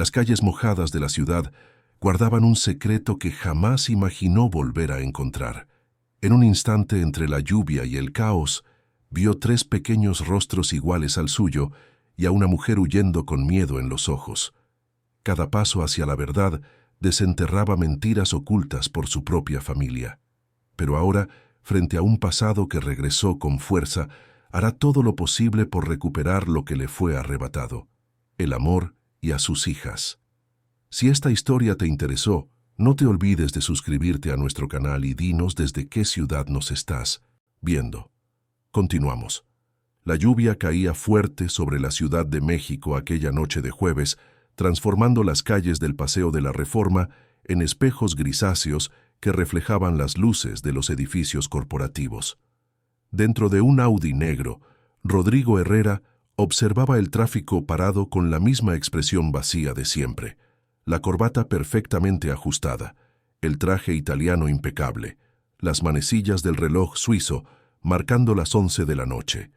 Las calles mojadas de la ciudad guardaban un secreto que jamás imaginó volver a encontrar. En un instante entre la lluvia y el caos, vio 3 pequeños rostros iguales al suyo y a una mujer huyendo con miedo en los ojos. Cada paso hacia la verdad desenterraba mentiras ocultas por su propia familia. Pero ahora, frente a un pasado que regresó con fuerza, hará todo lo posible por recuperar lo que le fue arrebatado: el amor y a sus hijas. Si esta historia te interesó, no te olvides de suscribirte a nuestro canal y dinos desde qué ciudad nos estás viendo. Continuamos. La lluvia caía fuerte sobre la Ciudad de México aquella noche de jueves, transformando las calles del Paseo de la Reforma en espejos grisáceos que reflejaban las luces de los edificios corporativos. Dentro de un Audi negro, Rodrigo Herrera observaba el tráfico parado con la misma expresión vacía de siempre: la corbata perfectamente ajustada, el traje italiano impecable, las manecillas del reloj suizo marcando las 11 de la noche.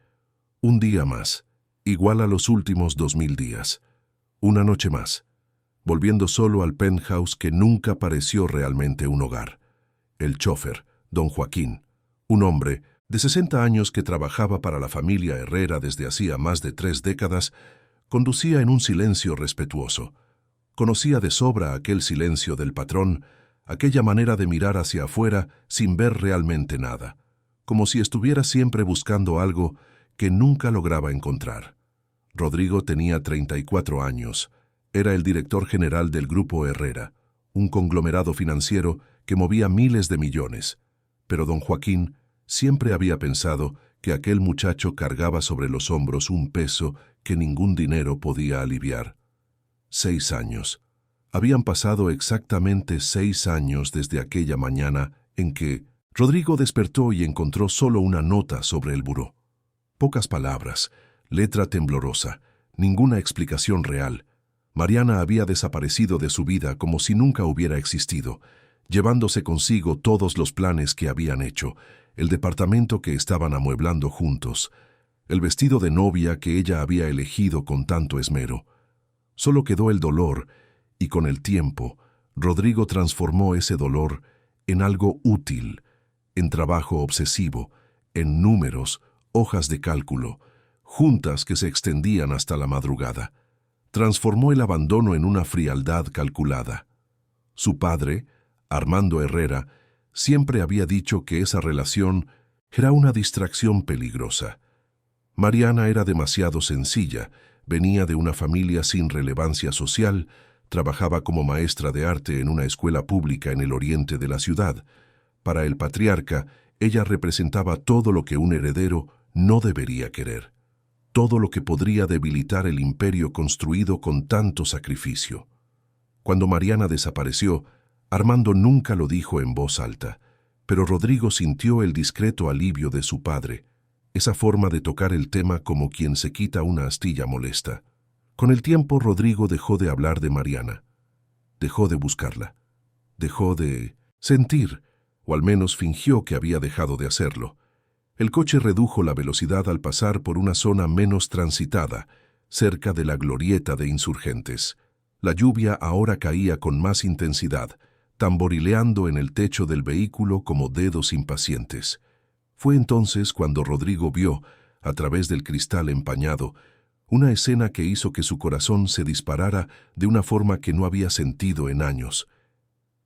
Un día más, igual a los últimos 2000 días. Una noche más, volviendo solo al penthouse que nunca pareció realmente un hogar. El chófer, don Joaquín, un hombre de 60 años que trabajaba para la familia Herrera desde hacía más de 3 décadas, conducía en un silencio respetuoso. Conocía de sobra aquel silencio del patrón, aquella manera de mirar hacia afuera sin ver realmente nada, como si estuviera siempre buscando algo que nunca lograba encontrar. Rodrigo tenía 34 años. Era el director general del Grupo Herrera, un conglomerado financiero que movía miles de millones. Pero don Joaquín siempre había pensado que aquel muchacho cargaba sobre los hombros un peso que ningún dinero podía aliviar. 6 años. Habían pasado exactamente 6 años desde aquella mañana en que Rodrigo despertó y encontró solo una nota sobre el buró. Pocas palabras, letra temblorosa, ninguna explicación real. Mariana había desaparecido de su vida como si nunca hubiera existido, llevándose consigo todos los planes que habían hecho, el departamento que estaban amueblando juntos, el vestido de novia que ella había elegido con tanto esmero. Solo quedó el dolor, y con el tiempo, Rodrigo transformó ese dolor en algo útil, en trabajo obsesivo, en números, hojas de cálculo, juntas que se extendían hasta la madrugada. Transformó el abandono en una frialdad calculada. Su padre, Armando Herrera, siempre había dicho que esa relación era una distracción peligrosa. Mariana era demasiado sencilla, venía de una familia sin relevancia social, trabajaba como maestra de arte en una escuela pública en el oriente de la ciudad. Para el patriarca, ella representaba todo lo que un heredero no debería querer, todo lo que podría debilitar el imperio construido con tanto sacrificio. Cuando Mariana desapareció, Armando nunca lo dijo en voz alta, pero Rodrigo sintió el discreto alivio de su padre, esa forma de tocar el tema como quien se quita una astilla molesta. Con el tiempo, Rodrigo dejó de hablar de Mariana, dejó de buscarla, dejó de sentir, o al menos fingió que había dejado de hacerlo. El coche redujo la velocidad al pasar por una zona menos transitada, cerca de la glorieta de Insurgentes. La lluvia ahora caía con más intensidad, tamborileando en el techo del vehículo como dedos impacientes. Fue entonces cuando Rodrigo vio, a través del cristal empañado, una escena que hizo que su corazón se disparara de una forma que no había sentido en años.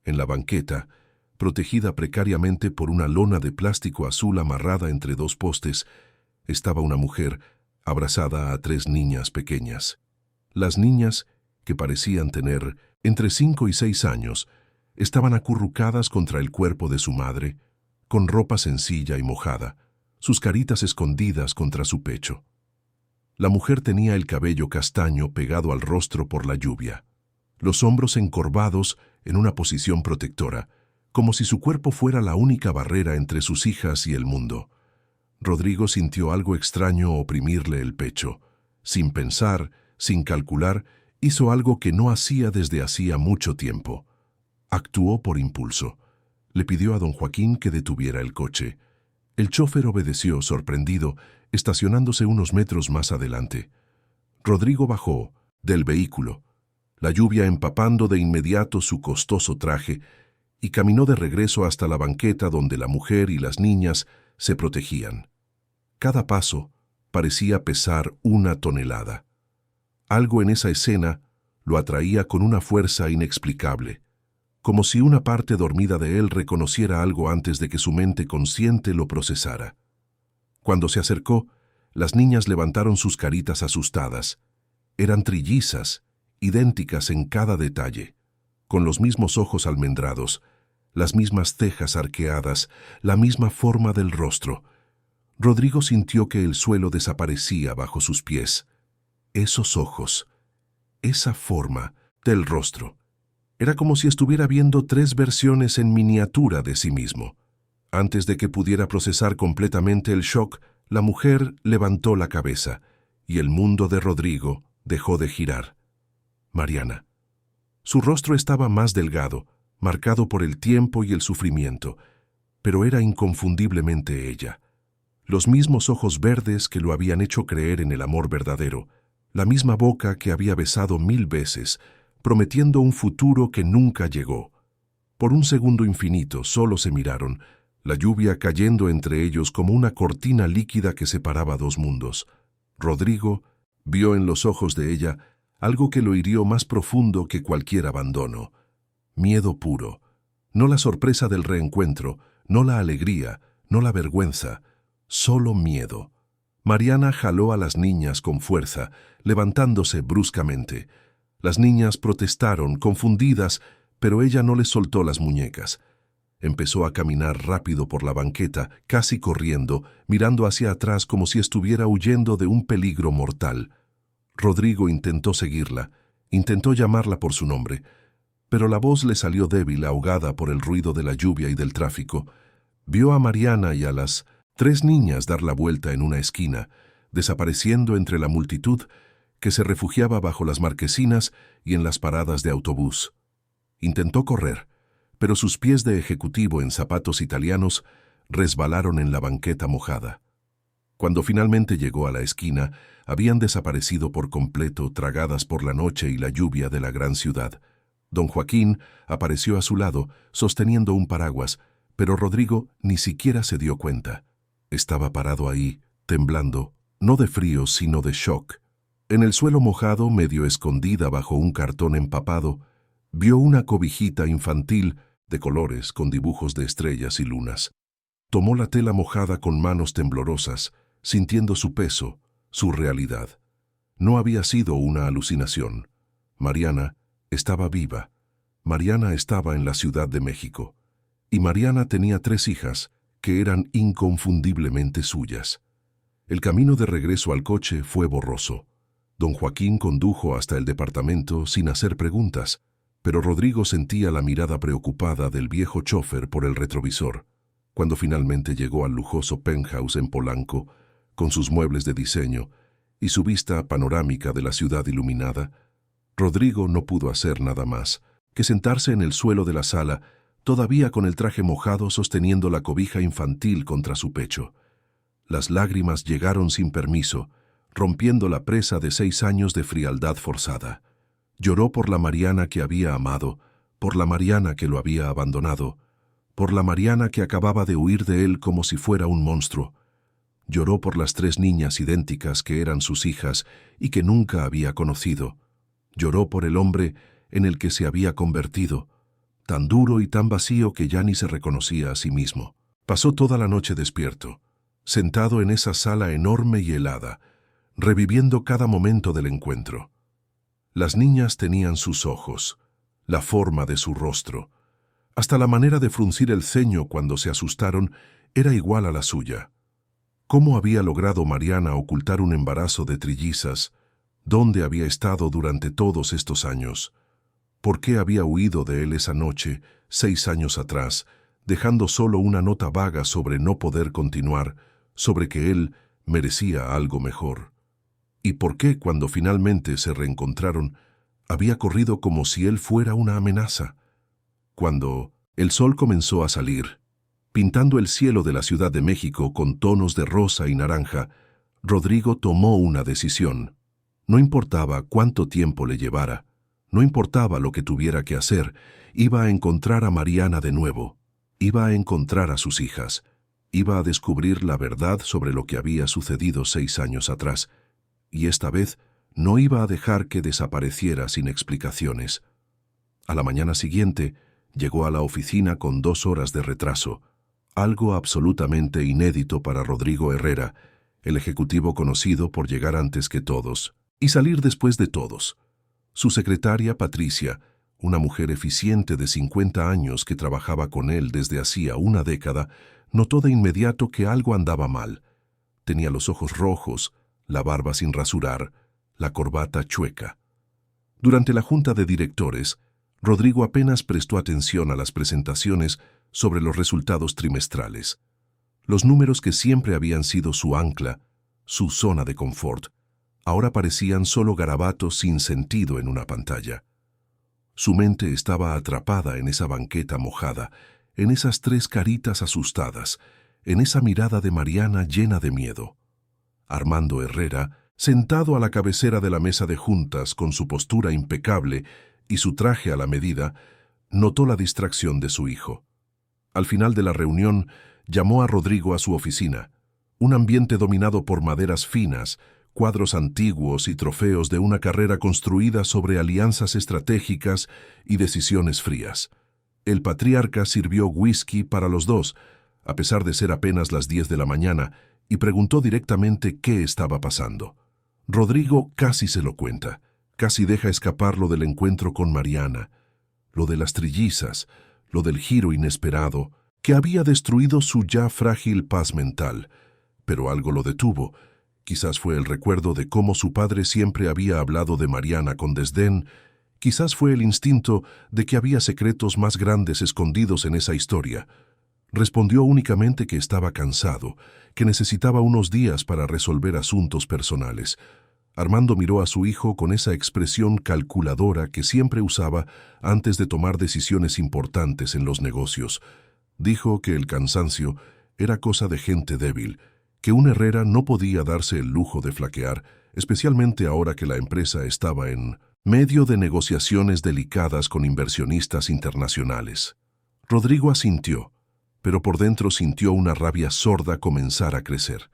En la banqueta, protegida precariamente por una lona de plástico azul amarrada entre 2 postes, estaba una mujer abrazada a 3 niñas pequeñas. Las niñas, que parecían tener entre 5 y 6 años, estaban acurrucadas contra el cuerpo de su madre, con ropa sencilla y mojada, sus caritas escondidas contra su pecho. La mujer tenía el cabello castaño pegado al rostro por la lluvia, los hombros encorvados en una posición protectora, como si su cuerpo fuera la única barrera entre sus hijas y el mundo. Rodrigo sintió algo extraño oprimirle el pecho. Sin pensar, sin calcular, hizo algo que no hacía desde hacía mucho tiempo. Actuó por impulso. Le pidió a don Joaquín que detuviera el coche. El chófer obedeció, sorprendido, estacionándose unos metros más adelante. Rodrigo bajó del vehículo. la lluvia empapando de inmediato su costoso traje, y caminó de regreso hasta la banqueta donde la mujer y las niñas se protegían. Cada paso parecía pesar 1 tonelada. Algo en esa escena lo atraía con una fuerza inexplicable, como si una parte dormida de él reconociera algo antes de que su mente consciente lo procesara. Cuando se acercó, las niñas levantaron sus caritas asustadas. Eran trillizas, idénticas en cada detalle, con los mismos ojos almendrados, las mismas cejas arqueadas, la misma forma del rostro. Rodrigo sintió que el suelo desaparecía bajo sus pies. Esos ojos, esa forma del rostro. Era como si estuviera viendo 3 versiones en miniatura de sí mismo. Antes de que pudiera procesar completamente el shock, la mujer levantó la cabeza y el mundo de Rodrigo dejó de girar. Mariana. Su rostro estaba más delgado, marcado por el tiempo y el sufrimiento, pero era inconfundiblemente ella. Los mismos ojos verdes que lo habían hecho creer en el amor verdadero, la misma boca que había besado 1000 veces, prometiendo un futuro que nunca llegó. Por un segundo infinito solo se miraron, la lluvia cayendo entre ellos como una cortina líquida que separaba 2 mundos. Rodrigo vio en los ojos de ella algo que lo hirió más profundo que cualquier abandono. Miedo puro. No la sorpresa del reencuentro, no la alegría, no la vergüenza, solo miedo. Mariana jaló a las niñas con fuerza, levantándose bruscamente. Las niñas protestaron, confundidas, pero ella no les soltó las muñecas. Empezó a caminar rápido por la banqueta, casi corriendo, mirando hacia atrás como si estuviera huyendo de un peligro mortal. Rodrigo intentó seguirla, intentó llamarla por su nombre, pero la voz le salió débil, ahogada por el ruido de la lluvia y del tráfico. Vio a Mariana y a las 3 niñas dar la vuelta en una esquina, desapareciendo entre la multitud que se refugiaba bajo las marquesinas y en las paradas de autobús. Intentó correr, pero sus pies de ejecutivo en zapatos italianos resbalaron en la banqueta mojada. Cuando finalmente llegó a la esquina, habían desaparecido por completo, tragadas por la noche y la lluvia de la gran ciudad. Don Joaquín apareció a su lado, sosteniendo un paraguas, pero Rodrigo ni siquiera se dio cuenta. Estaba parado ahí, temblando, no de frío, sino de shock. En el suelo mojado, medio escondida bajo un cartón empapado, vio una cobijita infantil de colores con dibujos de estrellas y lunas. Tomó la tela mojada con manos temblorosas, sintiendo su peso, su realidad. No había sido una alucinación. Mariana estaba viva. Mariana estaba en la Ciudad de México. Y Mariana tenía 3 hijas que eran inconfundiblemente suyas. El camino de regreso al coche fue borroso. Don Joaquín condujo hasta el departamento sin hacer preguntas, pero Rodrigo sentía la mirada preocupada del viejo chófer por el retrovisor. Cuando finalmente llegó al lujoso penthouse en Polanco, con sus muebles de diseño y su vista panorámica de la ciudad iluminada, Rodrigo no pudo hacer nada más que sentarse en el suelo de la sala, todavía con el traje mojado sosteniendo la cobija infantil contra su pecho. Las lágrimas llegaron sin permiso, rompiendo la presa de 6 años de frialdad forzada. Lloró por la Mariana que había amado, por la Mariana que lo había abandonado, por la Mariana que acababa de huir de él como si fuera un monstruo. Lloró por las 3 niñas idénticas que eran sus hijas y que nunca había conocido. Lloró por el hombre en el que se había convertido, tan duro y tan vacío que ya ni se reconocía a sí mismo. Pasó toda la noche despierto, sentado en esa sala enorme y helada, reviviendo cada momento del encuentro. Las niñas tenían sus ojos, la forma de su rostro. Hasta la manera de fruncir el ceño cuando se asustaron era igual a la suya. ¿Cómo había logrado Mariana ocultar un embarazo de trillizas? ¿Dónde había estado durante todos estos años? ¿Por qué había huido de él esa noche, 6 años atrás, dejando solo una nota vaga sobre no poder continuar, sobre que él merecía algo mejor? ¿Y por qué, cuando finalmente se reencontraron, había corrido como si él fuera una amenaza? Cuando el sol comenzó a salir, pintando el cielo de la Ciudad de México con tonos de rosa y naranja, Rodrigo tomó una decisión. No importaba cuánto tiempo le llevara, No importaba lo que tuviera que hacer, iba a encontrar a Mariana de nuevo, iba a encontrar a sus hijas, iba a descubrir la verdad sobre lo que había sucedido 6 años atrás, y esta vez no iba a dejar que desapareciera sin explicaciones. A la mañana siguiente, llegó a la oficina con 2 horas de retraso, algo absolutamente inédito para Rodrigo Herrera, el ejecutivo conocido por llegar antes que todos y salir después de todos. Su secretaria, Patricia, una mujer eficiente de 50 años que trabajaba con él desde hacía una década, notó de inmediato que algo andaba mal. Tenía los ojos rojos, la barba sin rasurar, la corbata chueca. Durante la junta de directores, Rodrigo apenas prestó atención a las presentaciones sobre los resultados trimestrales. Los números que siempre habían sido su ancla, su zona de confort, ahora parecían solo garabatos sin sentido en una pantalla. Su mente estaba atrapada en esa banqueta mojada, en esas 3 caritas asustadas, en esa mirada de Mariana llena de miedo. Armando Herrera, sentado a la cabecera de la mesa de juntas con su postura impecable y su traje a la medida, notó la distracción de su hijo. Al final de la reunión, llamó a Rodrigo a su oficina, un ambiente dominado por maderas finas, cuadros antiguos y trofeos de una carrera construida sobre alianzas estratégicas y decisiones frías. El patriarca sirvió whisky para los dos, a pesar de ser apenas las 10 de la mañana, y preguntó directamente qué estaba pasando. Rodrigo casi se lo cuenta, casi deja escapar lo del encuentro con Mariana, lo de las trillizas, lo del giro inesperado, que había destruido su ya frágil paz mental, pero algo lo detuvo. Quizás fue el recuerdo de cómo su padre siempre había hablado de Mariana con desdén, quizás fue el instinto de que había secretos más grandes escondidos en esa historia. Respondió únicamente que estaba cansado, que necesitaba unos días para resolver asuntos personales. Armando miró a su hijo con esa expresión calculadora que siempre usaba antes de tomar decisiones importantes en los negocios. Dijo que el cansancio era cosa de gente débil, que un Herrera no podía darse el lujo de flaquear, especialmente ahora que la empresa estaba en medio de negociaciones delicadas con inversionistas internacionales. Rodrigo asintió, pero por dentro sintió una rabia sorda comenzar a crecer.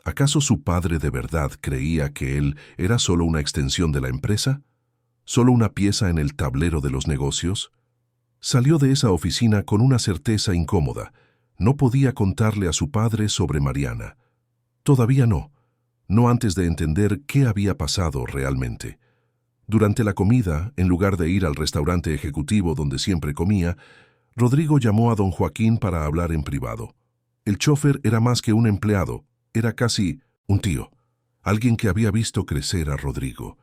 ¿Acaso su padre de verdad creía que él era solo una extensión de la empresa? ¿Solo una pieza en el tablero de los negocios? Salió de esa oficina con una certeza incómoda. No podía contarle a su padre sobre Mariana. Todavía no antes de entender qué había pasado realmente. Durante la comida, en lugar de ir al restaurante ejecutivo donde siempre comía, Rodrigo llamó a don Joaquín para hablar en privado. El chofer era más que un empleado, era casi un tío, alguien que había visto crecer a Rodrigo,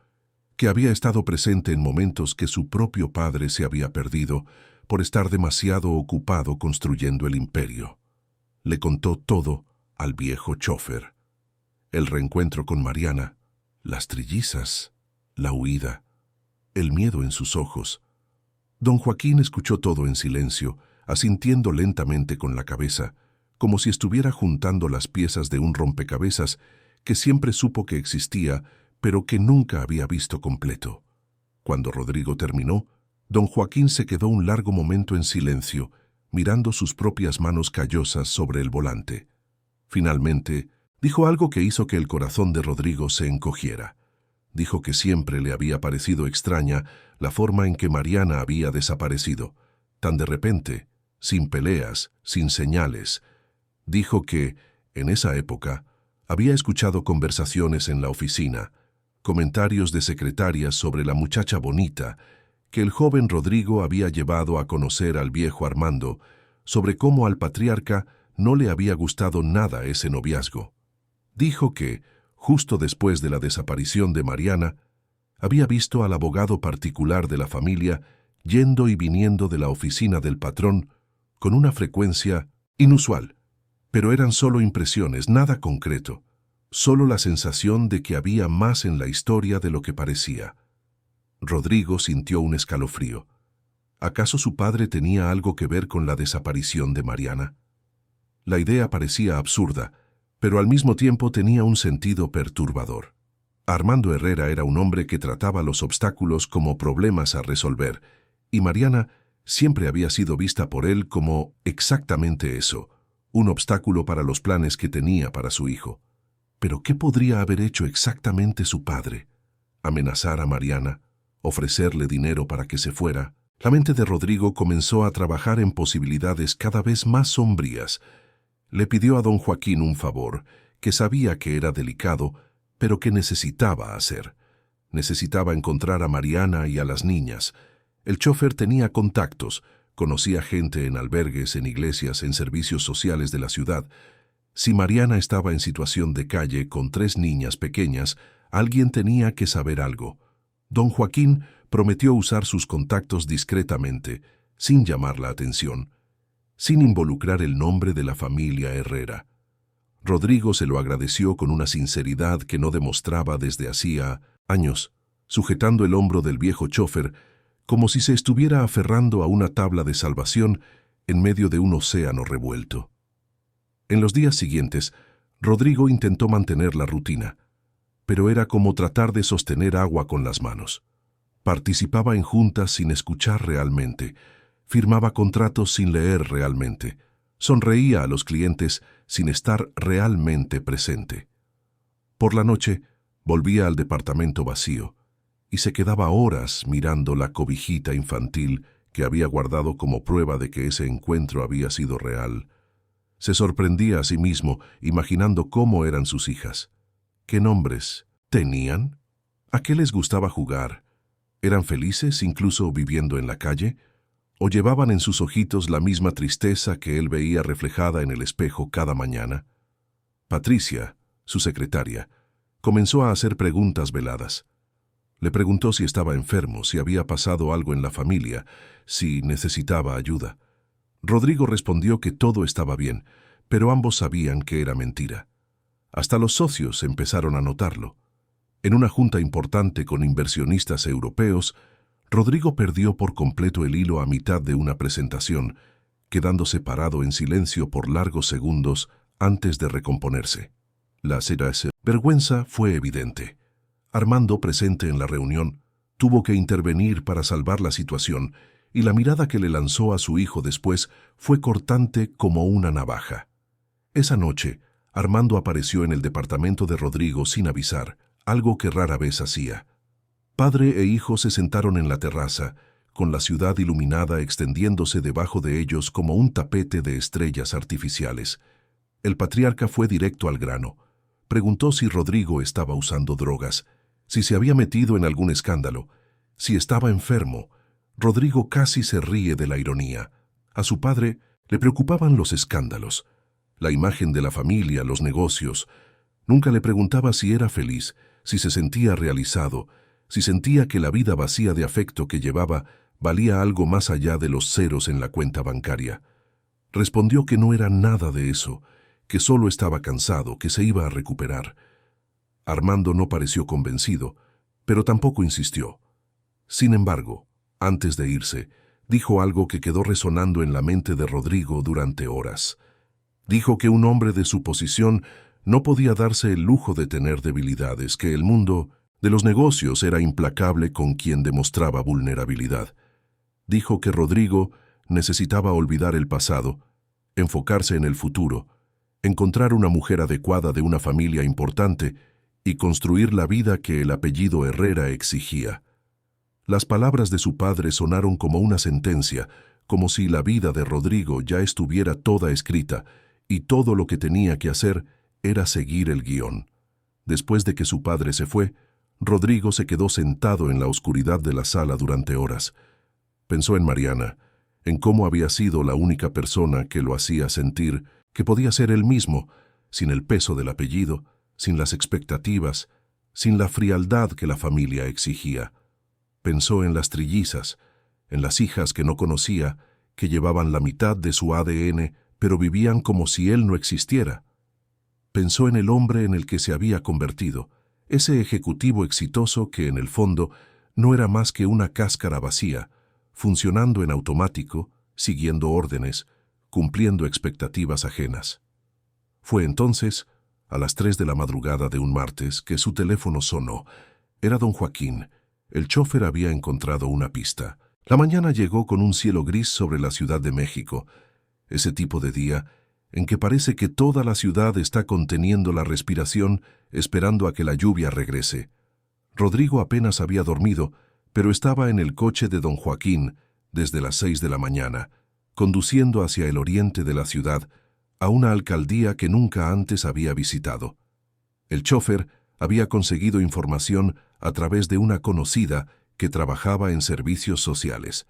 que había estado presente en momentos que su propio padre se había perdido por estar demasiado ocupado construyendo el imperio. Le contó todo al viejo chofer. El reencuentro con Mariana, las trillizas, la huida, el miedo en sus ojos. Don Joaquín escuchó todo en silencio, asintiendo lentamente con la cabeza, como si estuviera juntando las piezas de un rompecabezas que siempre supo que existía, pero que nunca había visto completo. Cuando Rodrigo terminó, don Joaquín se quedó un largo momento en silencio, mirando sus propias manos callosas sobre el volante. Finalmente, dijo algo que hizo que el corazón de Rodrigo se encogiera. Dijo que siempre le había parecido extraña la forma en que Mariana había desaparecido, tan de repente, sin peleas, sin señales. Dijo que, en esa época, había escuchado conversaciones en la oficina, comentarios de secretarias sobre la muchacha bonita que el joven Rodrigo había llevado a conocer al viejo Armando, sobre cómo al patriarca no le había gustado nada ese noviazgo. Dijo que, justo después de la desaparición de Mariana, había visto al abogado particular de la familia yendo y viniendo de la oficina del patrón con una frecuencia inusual, pero eran solo impresiones, nada concreto, solo la sensación de que había más en la historia de lo que parecía. Rodrigo sintió un escalofrío. ¿Acaso su padre tenía algo que ver con la desaparición de Mariana? La idea parecía absurda, pero al mismo tiempo tenía un sentido perturbador. Armando Herrera era un hombre que trataba los obstáculos como problemas a resolver, y Mariana siempre había sido vista por él como exactamente eso, un obstáculo para los planes que tenía para su hijo. Pero ¿qué podría haber hecho exactamente su padre? ¿Amenazar a Mariana? ¿Ofrecerle dinero para que se fuera? La mente de Rodrigo comenzó a trabajar en posibilidades cada vez más sombrías. Le pidió a don Joaquín un favor, que sabía que era delicado, pero que necesitaba hacer. Necesitaba encontrar a Mariana y a las niñas. El chofer tenía contactos, conocía gente en albergues, en iglesias, en servicios sociales de la ciudad. Si Mariana estaba en situación de calle con 3 niñas pequeñas, alguien tenía que saber algo. Don Joaquín prometió usar sus contactos discretamente, sin llamar la atención, sin involucrar el nombre de la familia Herrera. Rodrigo se lo agradeció con una sinceridad que no demostraba desde hacía años, sujetando el hombro del viejo chofer como si se estuviera aferrando a una tabla de salvación en medio de un océano revuelto. En los días siguientes, Rodrigo intentó mantener la rutina, pero era como tratar de sostener agua con las manos. Participaba en juntas sin escuchar realmente, firmaba contratos sin leer realmente, sonreía a los clientes sin estar realmente presente. Por la noche, volvía al departamento vacío y se quedaba horas mirando la cobijita infantil que había guardado como prueba de que ese encuentro había sido real. Se sorprendía a sí mismo imaginando cómo eran sus hijas. ¿Qué nombres tenían? ¿A qué les gustaba jugar? ¿Eran felices incluso viviendo en la calle? ¿O llevaban en sus ojitos la misma tristeza que él veía reflejada en el espejo cada mañana? Patricia, su secretaria, comenzó a hacer preguntas veladas. Le preguntó si estaba enfermo, si había pasado algo en la familia, si necesitaba ayuda. Rodrigo respondió que todo estaba bien, pero ambos sabían que era mentira. Hasta los socios empezaron a notarlo. En una junta importante con inversionistas europeos, Rodrigo perdió por completo el hilo a mitad de una presentación, quedándose parado en silencio por largos segundos antes de recomponerse. La vergüenza fue evidente. Armando, presente en la reunión, tuvo que intervenir para salvar la situación, y la mirada que le lanzó a su hijo después fue cortante como una navaja. Esa noche, Armando apareció en el departamento de Rodrigo sin avisar, algo que rara vez hacía. Padre e hijo se sentaron en la terraza, con la ciudad iluminada extendiéndose debajo de ellos como un tapete de estrellas artificiales. El patriarca fue directo al grano. Preguntó si Rodrigo estaba usando drogas, si se había metido en algún escándalo, si estaba enfermo. Rodrigo casi se ríe de la ironía. A su padre le preocupaban los escándalos, la imagen de la familia, los negocios. Nunca le preguntaba si era feliz, si se sentía realizado, si sentía que la vida vacía de afecto que llevaba valía algo más allá de los ceros en la cuenta bancaria. Respondió que no era nada de eso, que solo estaba cansado, que se iba a recuperar. Armando no pareció convencido, pero tampoco insistió. Sin embargo, antes de irse, dijo algo que quedó resonando en la mente de Rodrigo durante horas. Dijo que un hombre de su posición no podía darse el lujo de tener debilidades, que el mundo de los negocios era implacable con quien demostraba vulnerabilidad. Dijo que Rodrigo necesitaba olvidar el pasado, enfocarse en el futuro, encontrar una mujer adecuada de una familia importante y construir la vida que el apellido Herrera exigía. Las palabras de su padre sonaron como una sentencia, como si la vida de Rodrigo ya estuviera toda escrita, y todo lo que tenía que hacer era seguir el guión. Después de que su padre se fue, Rodrigo se quedó sentado en la oscuridad de la sala durante horas. Pensó en Mariana, en cómo había sido la única persona que lo hacía sentir que podía ser él mismo, sin el peso del apellido, sin las expectativas, sin la frialdad que la familia exigía. Pensó en las trillizas, en las hijas que no conocía, que llevaban la mitad de su ADN, pero vivían como si él no existiera. Pensó en el hombre en el que se había convertido, ese ejecutivo exitoso que en el fondo no era más que una cáscara vacía, funcionando en automático, siguiendo órdenes, cumpliendo expectativas ajenas. Fue entonces a las 3 de la madrugada de un martes, que su teléfono sonó. Era don Joaquín. El chofer había encontrado una pista. La mañana llegó con un cielo gris sobre la Ciudad de México. Ese tipo de día en que parece que toda la ciudad está conteniendo la respiración esperando a que la lluvia regrese. Rodrigo apenas había dormido, pero estaba en el coche de don Joaquín desde las 6 de la mañana, conduciendo hacia el oriente de la ciudad, a una alcaldía que nunca antes había visitado. El chofer había conseguido información a través de una conocida que trabajaba en servicios sociales.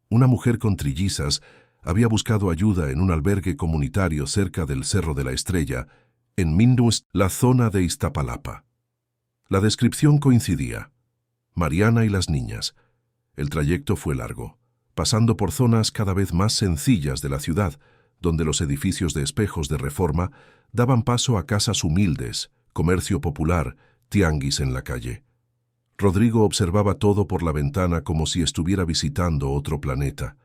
Una mujer con trillizas había buscado ayuda en un albergue comunitario cerca del Cerro de la Estrella, en Mindus, la zona de Iztapalapa. La descripción coincidía. Mariana y las niñas. El trayecto fue largo, pasando por zonas cada vez más sencillas de la ciudad, donde los edificios de espejos de Reforma daban paso a casas humildes, comercio popular, tianguis en la calle. Rodrigo observaba todo por la ventana como si estuviera visitando otro planeta.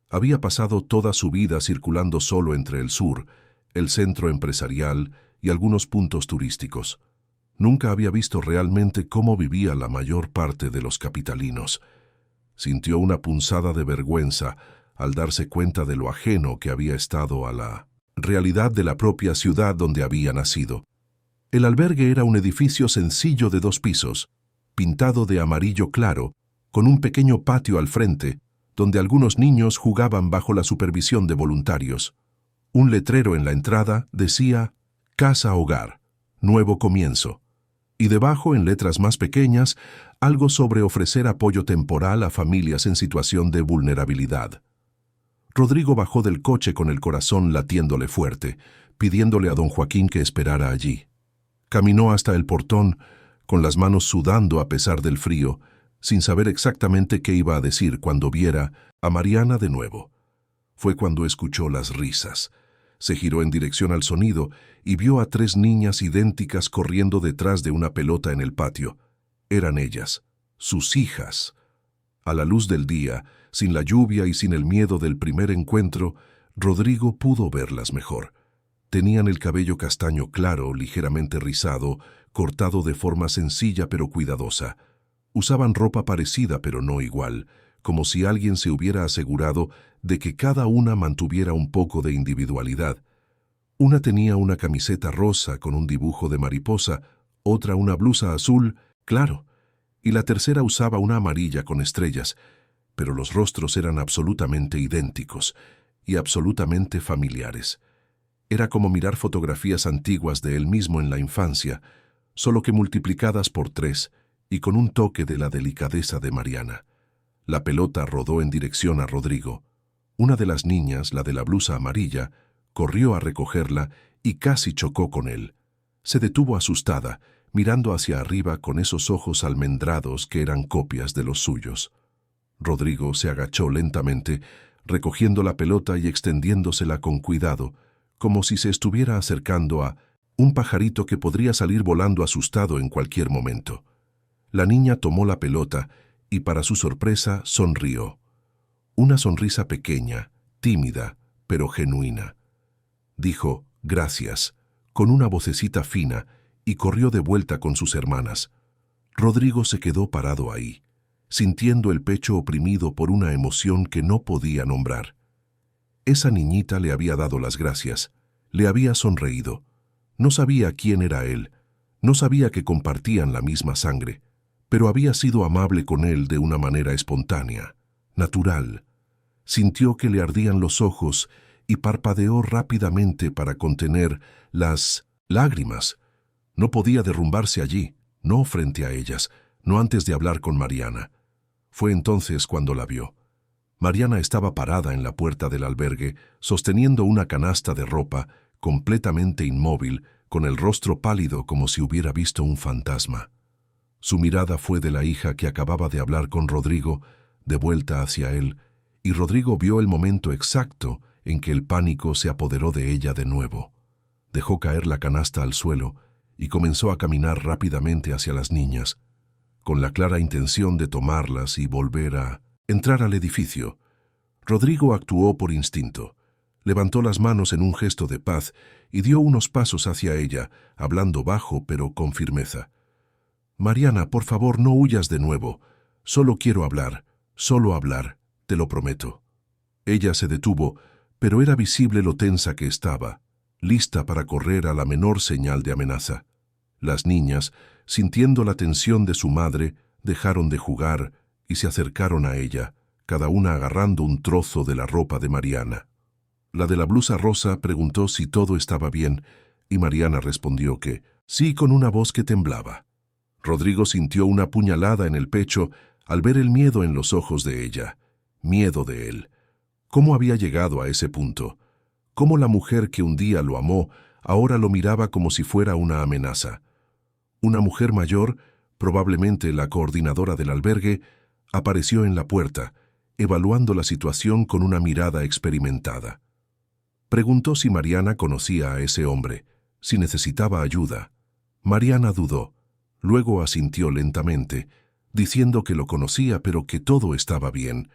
Había pasado toda su vida circulando solo entre el sur, el centro empresarial y algunos puntos turísticos. Nunca había visto realmente cómo vivía la mayor parte de los capitalinos. Sintió una punzada de vergüenza al darse cuenta de lo ajeno que había estado a la realidad de la propia ciudad donde había nacido. El albergue era un edificio sencillo de 2 pisos, pintado de amarillo claro, con un pequeño patio al frente, donde algunos niños jugaban bajo la supervisión de voluntarios. Un letrero en la entrada decía «Casa Hogar, nuevo comienzo», y debajo, en letras más pequeñas, algo sobre ofrecer apoyo temporal a familias en situación de vulnerabilidad. Rodrigo bajó del coche con el corazón latiéndole fuerte, pidiéndole a don Joaquín que esperara allí. Caminó hasta el portón, con las manos sudando a pesar del frío, sin saber exactamente qué iba a decir cuando viera a Mariana de nuevo. Fue cuando escuchó las risas. Se giró en dirección al sonido y vio a 3 niñas idénticas corriendo detrás de una pelota en el patio. Eran ellas, sus hijas. A la luz del día, sin la lluvia y sin el miedo del primer encuentro, Rodrigo pudo verlas mejor. Tenían el cabello castaño claro, ligeramente rizado, cortado de forma sencilla pero cuidadosa. Usaban ropa parecida pero no igual, como si alguien se hubiera asegurado de que cada una mantuviera un poco de individualidad. Una tenía una camiseta rosa con un dibujo de mariposa, otra una blusa azul, claro, y la tercera usaba una amarilla con estrellas, pero los rostros eran absolutamente idénticos y absolutamente familiares. Era como mirar fotografías antiguas de él mismo en la infancia, solo que multiplicadas por 3, y con un toque de la delicadeza de Mariana. La pelota rodó en dirección a Rodrigo. Una de las niñas, la de la blusa amarilla, corrió a recogerla y casi chocó con él. Se detuvo asustada, mirando hacia arriba con esos ojos almendrados que eran copias de los suyos. Rodrigo se agachó lentamente, recogiendo la pelota y extendiéndosela con cuidado, como si se estuviera acercando a un pajarito que podría salir volando asustado en cualquier momento. La niña tomó la pelota y, para su sorpresa, sonrió. Una sonrisa pequeña, tímida, pero genuina. Dijo «gracias», con una vocecita fina, y corrió de vuelta con sus hermanas. Rodrigo se quedó parado ahí, sintiendo el pecho oprimido por una emoción que no podía nombrar. Esa niñita le había dado las gracias, le había sonreído. No sabía quién era él, no sabía que compartían la misma sangre, pero había sido amable con él de una manera espontánea, natural. Sintió que le ardían los ojos y parpadeó rápidamente para contener las lágrimas. No podía derrumbarse allí, no frente a ellas, no antes de hablar con Mariana. Fue entonces cuando la vio. Mariana estaba parada en la puerta del albergue, sosteniendo una canasta de ropa, completamente inmóvil, con el rostro pálido como si hubiera visto un fantasma. Su mirada fue de la hija que acababa de hablar con Rodrigo, de vuelta hacia él, y Rodrigo vio el momento exacto en que el pánico se apoderó de ella de nuevo. Dejó caer la canasta al suelo y comenzó a caminar rápidamente hacia las niñas, con la clara intención de tomarlas y volver a entrar al edificio. Rodrigo actuó por instinto. Levantó las manos en un gesto de paz y dio unos pasos hacia ella, hablando bajo pero con firmeza. «Mariana, por favor, no huyas de nuevo. Solo quiero hablar, te lo prometo». Ella se detuvo, pero era visible lo tensa que estaba, lista para correr a la menor señal de amenaza. Las niñas, sintiendo la tensión de su madre, dejaron de jugar y se acercaron a ella, cada una agarrando un trozo de la ropa de Mariana. La de la blusa rosa preguntó si todo estaba bien, y Mariana respondió que sí, con una voz que temblaba. Rodrigo sintió una puñalada en el pecho al ver el miedo en los ojos de ella, miedo de él. ¿Cómo había llegado a ese punto? ¿Cómo la mujer que un día lo amó ahora lo miraba como si fuera una amenaza? Una mujer mayor, probablemente la coordinadora del albergue, apareció en la puerta, evaluando la situación con una mirada experimentada. Preguntó si Mariana conocía a ese hombre, si necesitaba ayuda. Mariana dudó, luego asintió lentamente, diciendo que lo conocía pero que todo estaba bien.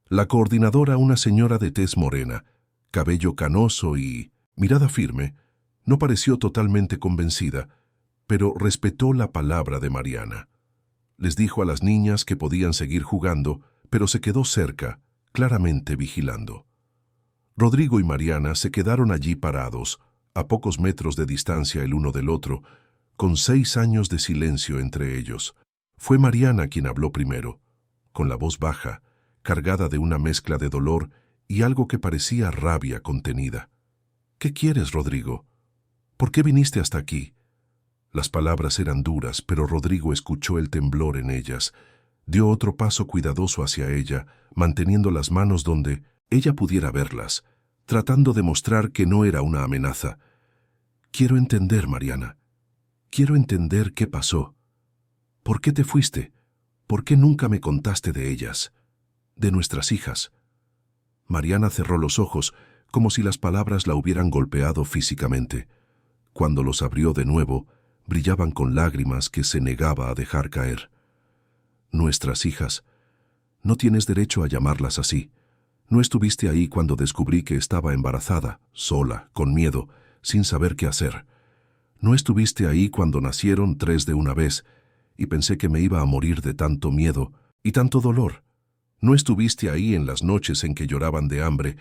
La coordinadora, una señora de tez morena, cabello canoso y mirada firme, no pareció totalmente convencida, pero respetó la palabra de Mariana. Les dijo a las niñas que podían seguir jugando, pero se quedó cerca, claramente vigilando. Rodrigo y Mariana se quedaron allí parados, a pocos metros de distancia el uno del otro, con 6 años de silencio entre ellos. Fue Mariana quien habló primero, con la voz baja, cargada de una mezcla de dolor y algo que parecía rabia contenida. «¿Qué quieres, Rodrigo? ¿Por qué viniste hasta aquí?» Las palabras eran duras, pero Rodrigo escuchó el temblor en ellas. Dio otro paso cuidadoso hacia ella, manteniendo las manos donde ella pudiera verlas, tratando de mostrar que no era una amenaza. «Quiero entender, Mariana. Quiero entender qué pasó. ¿Por qué te fuiste? ¿Por qué nunca me contaste de ellas? De nuestras hijas». Mariana cerró los ojos, como si las palabras la hubieran golpeado físicamente. Cuando los abrió de nuevo, brillaban con lágrimas que se negaba a dejar caer. «Nuestras hijas. No tienes derecho a llamarlas así. No estuviste ahí cuando descubrí que estaba embarazada, sola, con miedo, sin saber qué hacer. No estuviste ahí cuando nacieron 3 de una vez y pensé que me iba a morir de tanto miedo y tanto dolor. No estuviste ahí en las noches en que lloraban de hambre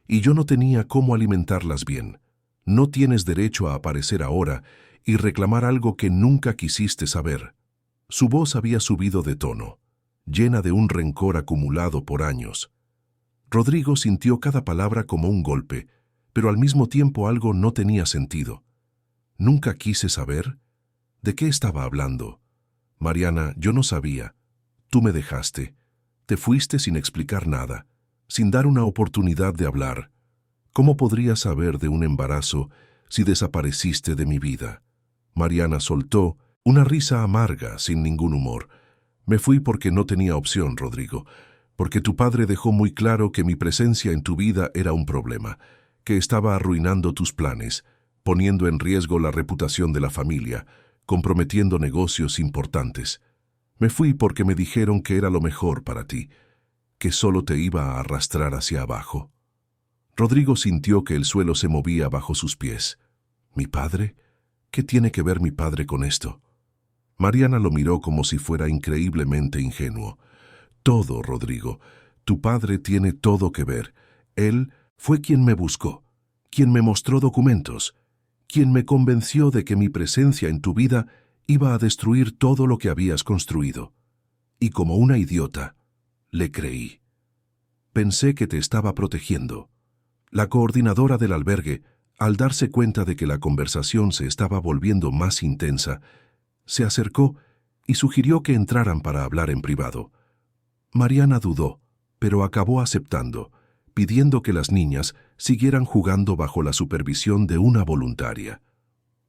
y yo no tenía cómo alimentarlas bien. No tienes derecho a aparecer ahora y reclamar algo que nunca quisiste saber». Su voz había subido de tono, llena de un rencor acumulado por años. Rodrigo sintió cada palabra como un golpe, pero al mismo tiempo algo no tenía sentido. «¿Nunca quise saber? ¿De qué estaba hablando? Mariana, yo no sabía. Tú me dejaste. Te fuiste sin explicar nada, sin dar una oportunidad de hablar. ¿Cómo podría saber de un embarazo si desapareciste de mi vida?» Mariana soltó una risa amarga, sin ningún humor. «Me fui porque no tenía opción, Rodrigo, porque tu padre dejó muy claro que mi presencia en tu vida era un problema, que estaba arruinando tus planes, poniendo en riesgo la reputación de la familia, comprometiendo negocios importantes. Me fui porque me dijeron que era lo mejor para ti, que solo te iba a arrastrar hacia abajo». Rodrigo sintió que el suelo se movía bajo sus pies. «¿Mi padre? ¿Qué tiene que ver mi padre con esto?» Mariana lo miró como si fuera increíblemente ingenuo. «Todo, Rodrigo. Tu padre tiene todo que ver. Él fue quien me buscó, quien me mostró documentos, quien me convenció de que mi presencia en tu vida iba a destruir todo lo que habías construido. Y como una idiota, le creí. Pensé que te estaba protegiendo». La coordinadora del albergue, al darse cuenta de que la conversación se estaba volviendo más intensa, se acercó y sugirió que entraran para hablar en privado. Mariana dudó, pero acabó aceptando, pidiendo que las niñas siguieran jugando bajo la supervisión de una voluntaria.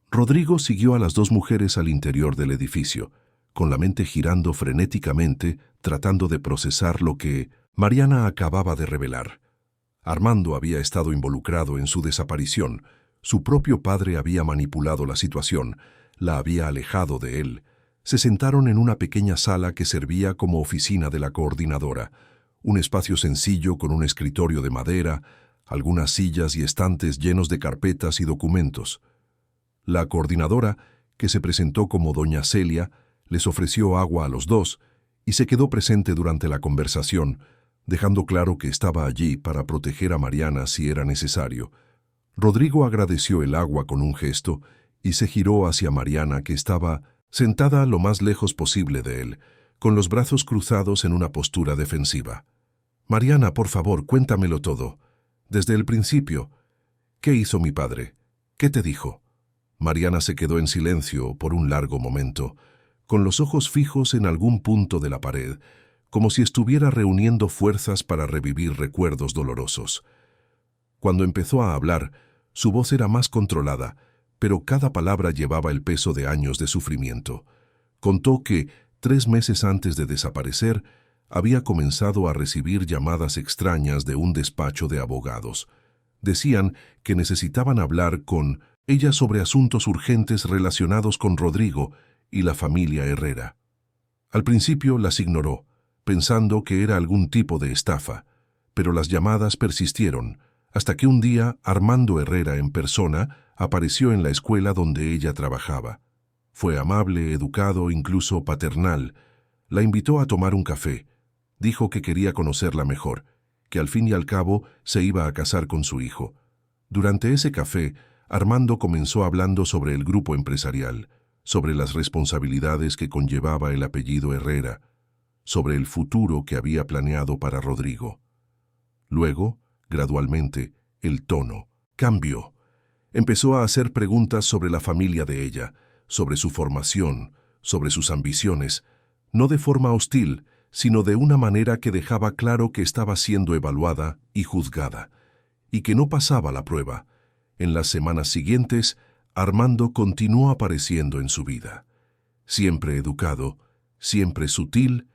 Rodrigo siguió a las 2 mujeres al interior del edificio, con la mente girando frenéticamente, tratando de procesar lo que Mariana acababa de revelar. Armando había estado involucrado en su desaparición. Su propio padre había manipulado la situación, la había alejado de él. Se sentaron en una pequeña sala que servía como oficina de la coordinadora, un espacio sencillo con un escritorio de madera, algunas sillas y estantes llenos de carpetas y documentos. La coordinadora, que se presentó como doña Celia, les ofreció agua a los dos y se quedó presente durante la conversación, dejando claro que estaba allí para proteger a Mariana si era necesario. Rodrigo agradeció el agua con un gesto y se giró hacia Mariana, que estaba sentada lo más lejos posible de él, con los brazos cruzados en una postura defensiva. «Mariana, por favor, cuéntamelo todo. Desde el principio. ¿Qué hizo mi padre? ¿Qué te dijo?» Mariana se quedó en silencio por un largo momento, con los ojos fijos en algún punto de la pared, como si estuviera reuniendo fuerzas para revivir recuerdos dolorosos. Cuando empezó a hablar, su voz era más controlada, pero cada palabra llevaba el peso de años de sufrimiento. Contó que, 3 meses antes de desaparecer, había comenzado a recibir llamadas extrañas de un despacho de abogados. Decían que necesitaban hablar con ella sobre asuntos urgentes relacionados con Rodrigo y la familia Herrera. Al principio las ignoró, pensando que era algún tipo de estafa, pero las llamadas persistieron, hasta que un día Armando Herrera en persona apareció en la escuela donde ella trabajaba. Fue amable, educado, incluso paternal. La invitó a tomar un café. Dijo que quería conocerla mejor, que al fin y al cabo se iba a casar con su hijo. Durante ese café, Armando comenzó hablando sobre el grupo empresarial, sobre las responsabilidades que conllevaba el apellido Herrera, sobre el futuro que había planeado para Rodrigo. Luego, gradualmente, el tono cambió. Empezó a hacer preguntas sobre la familia de ella, sobre su formación, sobre sus ambiciones, no de forma hostil, sino de una manera que dejaba claro que estaba siendo evaluada y juzgada, y que no pasaba la prueba. En las semanas siguientes, Armando continuó apareciendo en su vida. Siempre educado, siempre sutil,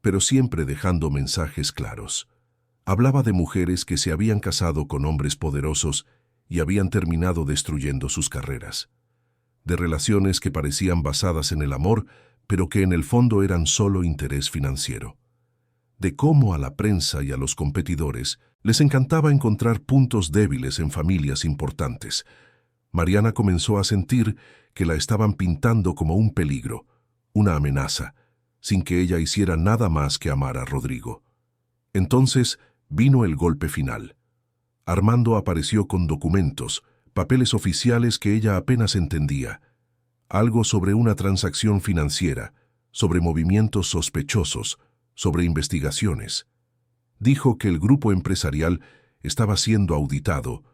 pero siempre dejando mensajes claros. Hablaba de mujeres que se habían casado con hombres poderosos y habían terminado destruyendo sus carreras. De relaciones que parecían basadas en el amor, pero que en el fondo eran solo interés financiero. De cómo a la prensa y a los competidores les encantaba encontrar puntos débiles en familias importantes. Mariana comenzó a sentir que la estaban pintando como un peligro, una amenaza, sin que ella hiciera nada más que amar a Rodrigo. Entonces vino el golpe final. Armando apareció con documentos, papeles oficiales que ella apenas entendía. Algo sobre una transacción financiera, sobre movimientos sospechosos, sobre investigaciones. Dijo que el grupo empresarial estaba siendo auditado,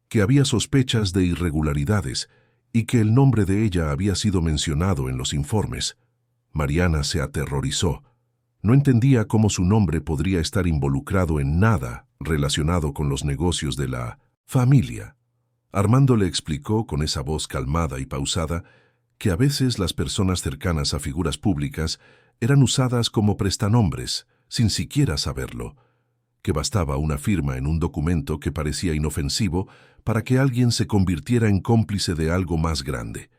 que había sospechas de irregularidades y que el nombre de ella había sido mencionado en los informes. Mariana se aterrorizó. No entendía cómo su nombre podría estar involucrado en nada relacionado con los negocios de la familia. Armando le explicó con esa voz calmada y pausada que a veces las personas cercanas a figuras públicas eran usadas como prestanombres, sin siquiera saberlo, que bastaba una firma en un documento que parecía inofensivo para que alguien se convirtiera en cómplice de algo más grande.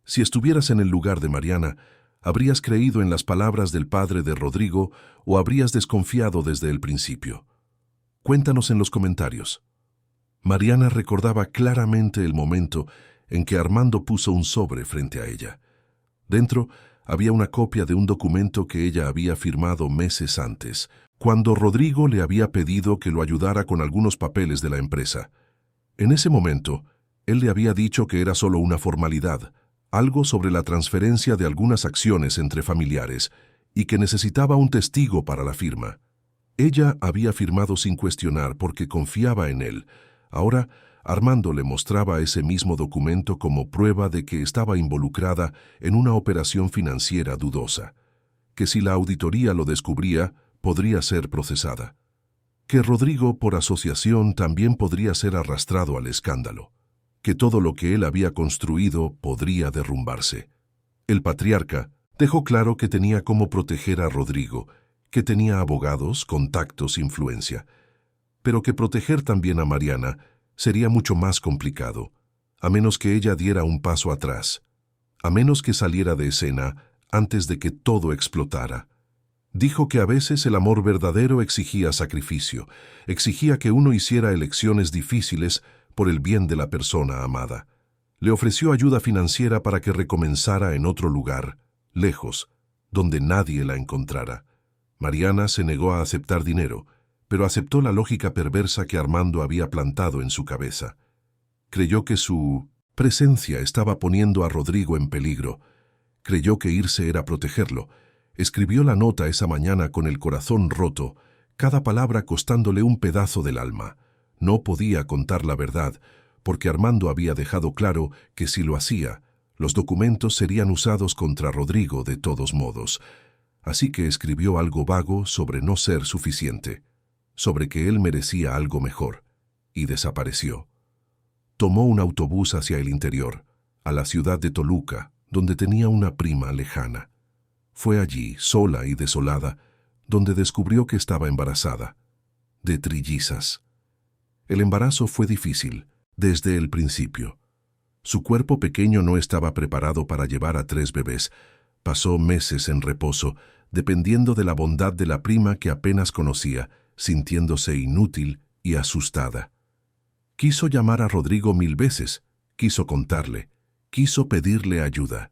Si estuvieras en el lugar de Mariana, ¿habrías creído en las palabras del padre de Rodrigo o habrías desconfiado desde el principio? Cuéntanos en los comentarios. Mariana recordaba claramente el momento en que Armando puso un sobre frente a ella. Dentro había una copia de un documento que ella había firmado meses antes, cuando Rodrigo le había pedido que lo ayudara con algunos papeles de la empresa. En ese momento, él le había dicho que era solo una formalidad, algo sobre la transferencia de algunas acciones entre familiares, y que necesitaba un testigo para la firma. Ella había firmado sin cuestionar porque confiaba en él. Ahora, Armando le mostraba ese mismo documento como prueba de que estaba involucrada en una operación financiera dudosa, que si la auditoría lo descubría, podría ser procesada, que Rodrigo, por asociación, también podría ser arrastrado al escándalo, que todo lo que él había construido podría derrumbarse. El patriarca dejó claro que tenía cómo proteger a Rodrigo, que tenía abogados, contactos, influencia, pero que proteger también a Mariana sería mucho más complicado, a menos que ella diera un paso atrás, a menos que saliera de escena antes de que todo explotara. Dijo que a veces el amor verdadero exigía sacrificio, exigía que uno hiciera elecciones difíciles por el bien de la persona amada. Le ofreció ayuda financiera para que recomenzara en otro lugar, lejos, donde nadie la encontrara. Mariana se negó a aceptar dinero, pero aceptó la lógica perversa que Armando había plantado en su cabeza. Creyó que su presencia estaba poniendo a Rodrigo en peligro. Creyó que irse era protegerlo. Escribió la nota esa mañana con el corazón roto, cada palabra costándole un pedazo del alma. No podía contar la verdad, porque Armando había dejado claro que si lo hacía, los documentos serían usados contra Rodrigo de todos modos. Así que escribió algo vago sobre no ser suficiente, sobre que él merecía algo mejor, y desapareció. Tomó un autobús hacia el interior, a la ciudad de Toluca, donde tenía una prima lejana. Fue allí, sola y desolada, donde descubrió que estaba embarazada, de trillizas. El embarazo fue difícil, desde el principio. Su cuerpo pequeño no estaba preparado para llevar a 3 bebés. Pasó meses en reposo, dependiendo de la bondad de la prima que apenas conocía, sintiéndose inútil y asustada. Quiso llamar a Rodrigo 1000 veces, quiso contarle, quiso pedirle ayuda.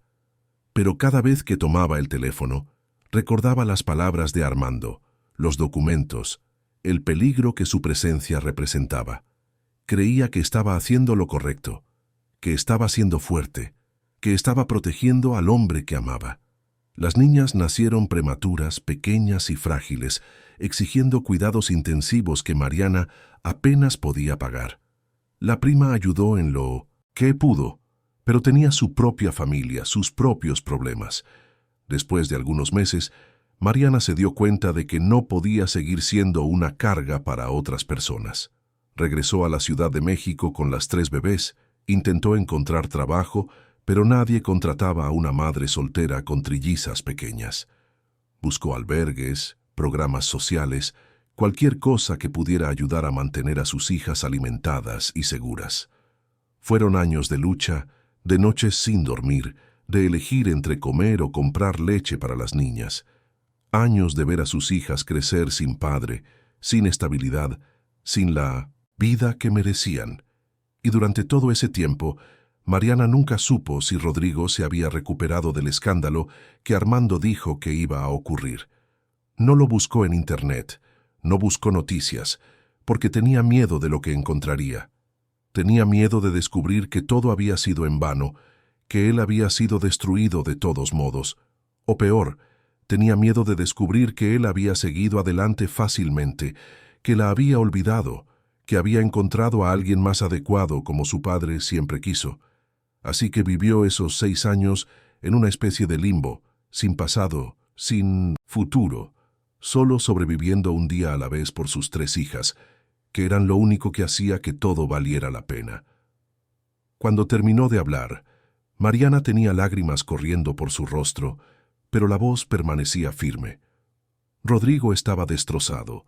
Pero cada vez que tomaba el teléfono, recordaba las palabras de Armando, los documentos, el peligro que su presencia representaba. Creía que estaba haciendo lo correcto, que estaba siendo fuerte, que estaba protegiendo al hombre que amaba. Las niñas nacieron prematuras, pequeñas y frágiles, exigiendo cuidados intensivos que Mariana apenas podía pagar. La prima ayudó en lo que pudo, pero tenía su propia familia, sus propios problemas. Después de algunos meses, Mariana se dio cuenta de que no podía seguir siendo una carga para otras personas. Regresó a la Ciudad de México con las 3 bebés, intentó encontrar trabajo, pero nadie contrataba a una madre soltera con trillizas pequeñas. Buscó albergues, programas sociales, cualquier cosa que pudiera ayudar a mantener a sus hijas alimentadas y seguras. Fueron años de lucha, de noches sin dormir, de elegir entre comer o comprar leche para las niñas. Años de ver a sus hijas crecer sin padre, sin estabilidad, sin la vida que merecían. Y durante todo ese tiempo, Mariana nunca supo si Rodrigo se había recuperado del escándalo que Armando dijo que iba a ocurrir. No lo buscó en internet, no buscó noticias, porque tenía miedo de lo que encontraría. Tenía miedo de descubrir que todo había sido en vano, que él había sido destruido de todos modos. O peor, tenía miedo de descubrir que él había seguido adelante fácilmente, que la había olvidado, que había encontrado a alguien más adecuado como su padre siempre quiso. Así que vivió esos 6 años en una especie de limbo, sin pasado, sin futuro, solo sobreviviendo un día a la vez por sus 3 hijas, que eran lo único que hacía que todo valiera la pena. Cuando terminó de hablar, Mariana tenía lágrimas corriendo por su rostro, pero la voz permanecía firme. Rodrigo estaba destrozado,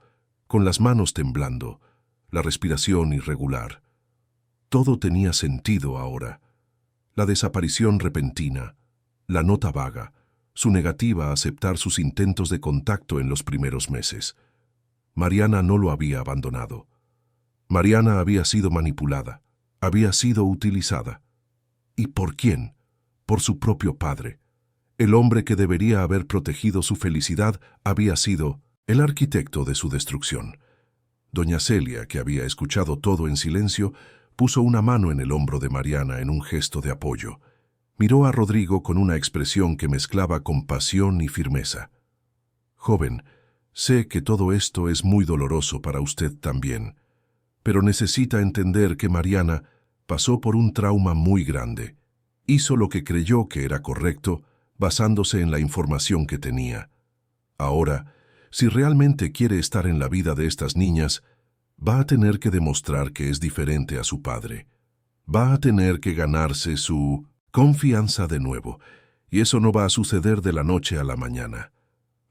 con las manos temblando, la respiración irregular. Todo tenía sentido ahora. La desaparición repentina, la nota vaga, su negativa a aceptar sus intentos de contacto en los primeros meses. Mariana no lo había abandonado. Mariana había sido manipulada, había sido utilizada. ¿Y por quién? Por su propio padre. El hombre que debería haber protegido su felicidad había sido el arquitecto de su destrucción. Doña Celia, que había escuchado todo en silencio, puso una mano en el hombro de Mariana en un gesto de apoyo. Miró a Rodrigo con una expresión que mezclaba compasión y firmeza. «Joven, sé que todo esto es muy doloroso para usted también, pero necesita entender que Mariana pasó por un trauma muy grande. Hizo lo que creyó que era correcto, basándose en la información que tenía. Ahora, si realmente quiere estar en la vida de estas niñas, va a tener que demostrar que es diferente a su padre. Va a tener que ganarse su confianza de nuevo, y eso no va a suceder de la noche a la mañana».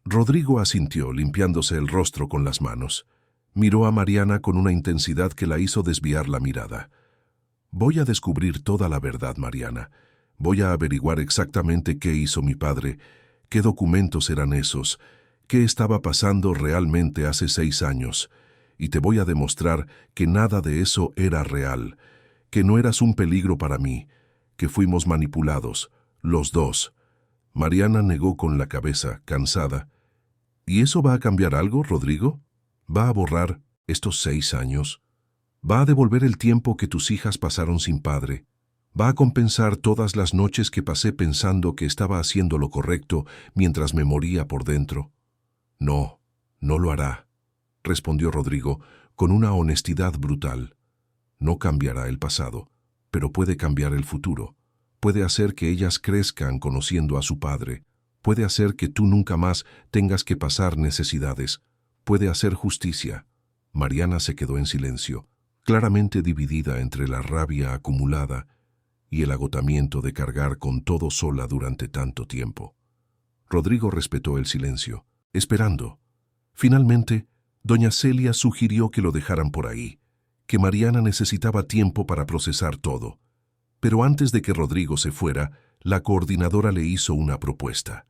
Rodrigo asintió, limpiándose el rostro con las manos. Miró a Mariana con una intensidad que la hizo desviar la mirada. «Voy a descubrir toda la verdad, Mariana. Voy a averiguar exactamente qué hizo mi padre, qué documentos eran esos, qué estaba pasando realmente hace 6 años, y te voy a demostrar que nada de eso era real, que no eras un peligro para mí, que fuimos manipulados, los dos. Mariana negó con la cabeza, cansada. ¿Y eso va a cambiar algo, Rodrigo? ¿Va a borrar estos 6 años? ¿Va a devolver el tiempo que tus hijas pasaron sin padre? ¿Va a compensar todas las noches que pasé pensando que estaba haciendo lo correcto mientras me moría por dentro? No, no lo hará, respondió Rodrigo con una honestidad brutal. No cambiará el pasado, pero puede cambiar el futuro. Puede hacer que ellas crezcan conociendo a su padre. Puede hacer que tú nunca más tengas que pasar necesidades. Puede hacer justicia. Mariana se quedó en silencio, claramente dividida entre la rabia acumulada y el agotamiento de cargar con todo sola durante tanto tiempo. Rodrigo respetó el silencio, esperando. Finalmente, doña Celia sugirió que lo dejaran por ahí, que Mariana necesitaba tiempo para procesar todo. Pero antes de que Rodrigo se fuera, la coordinadora le hizo una propuesta.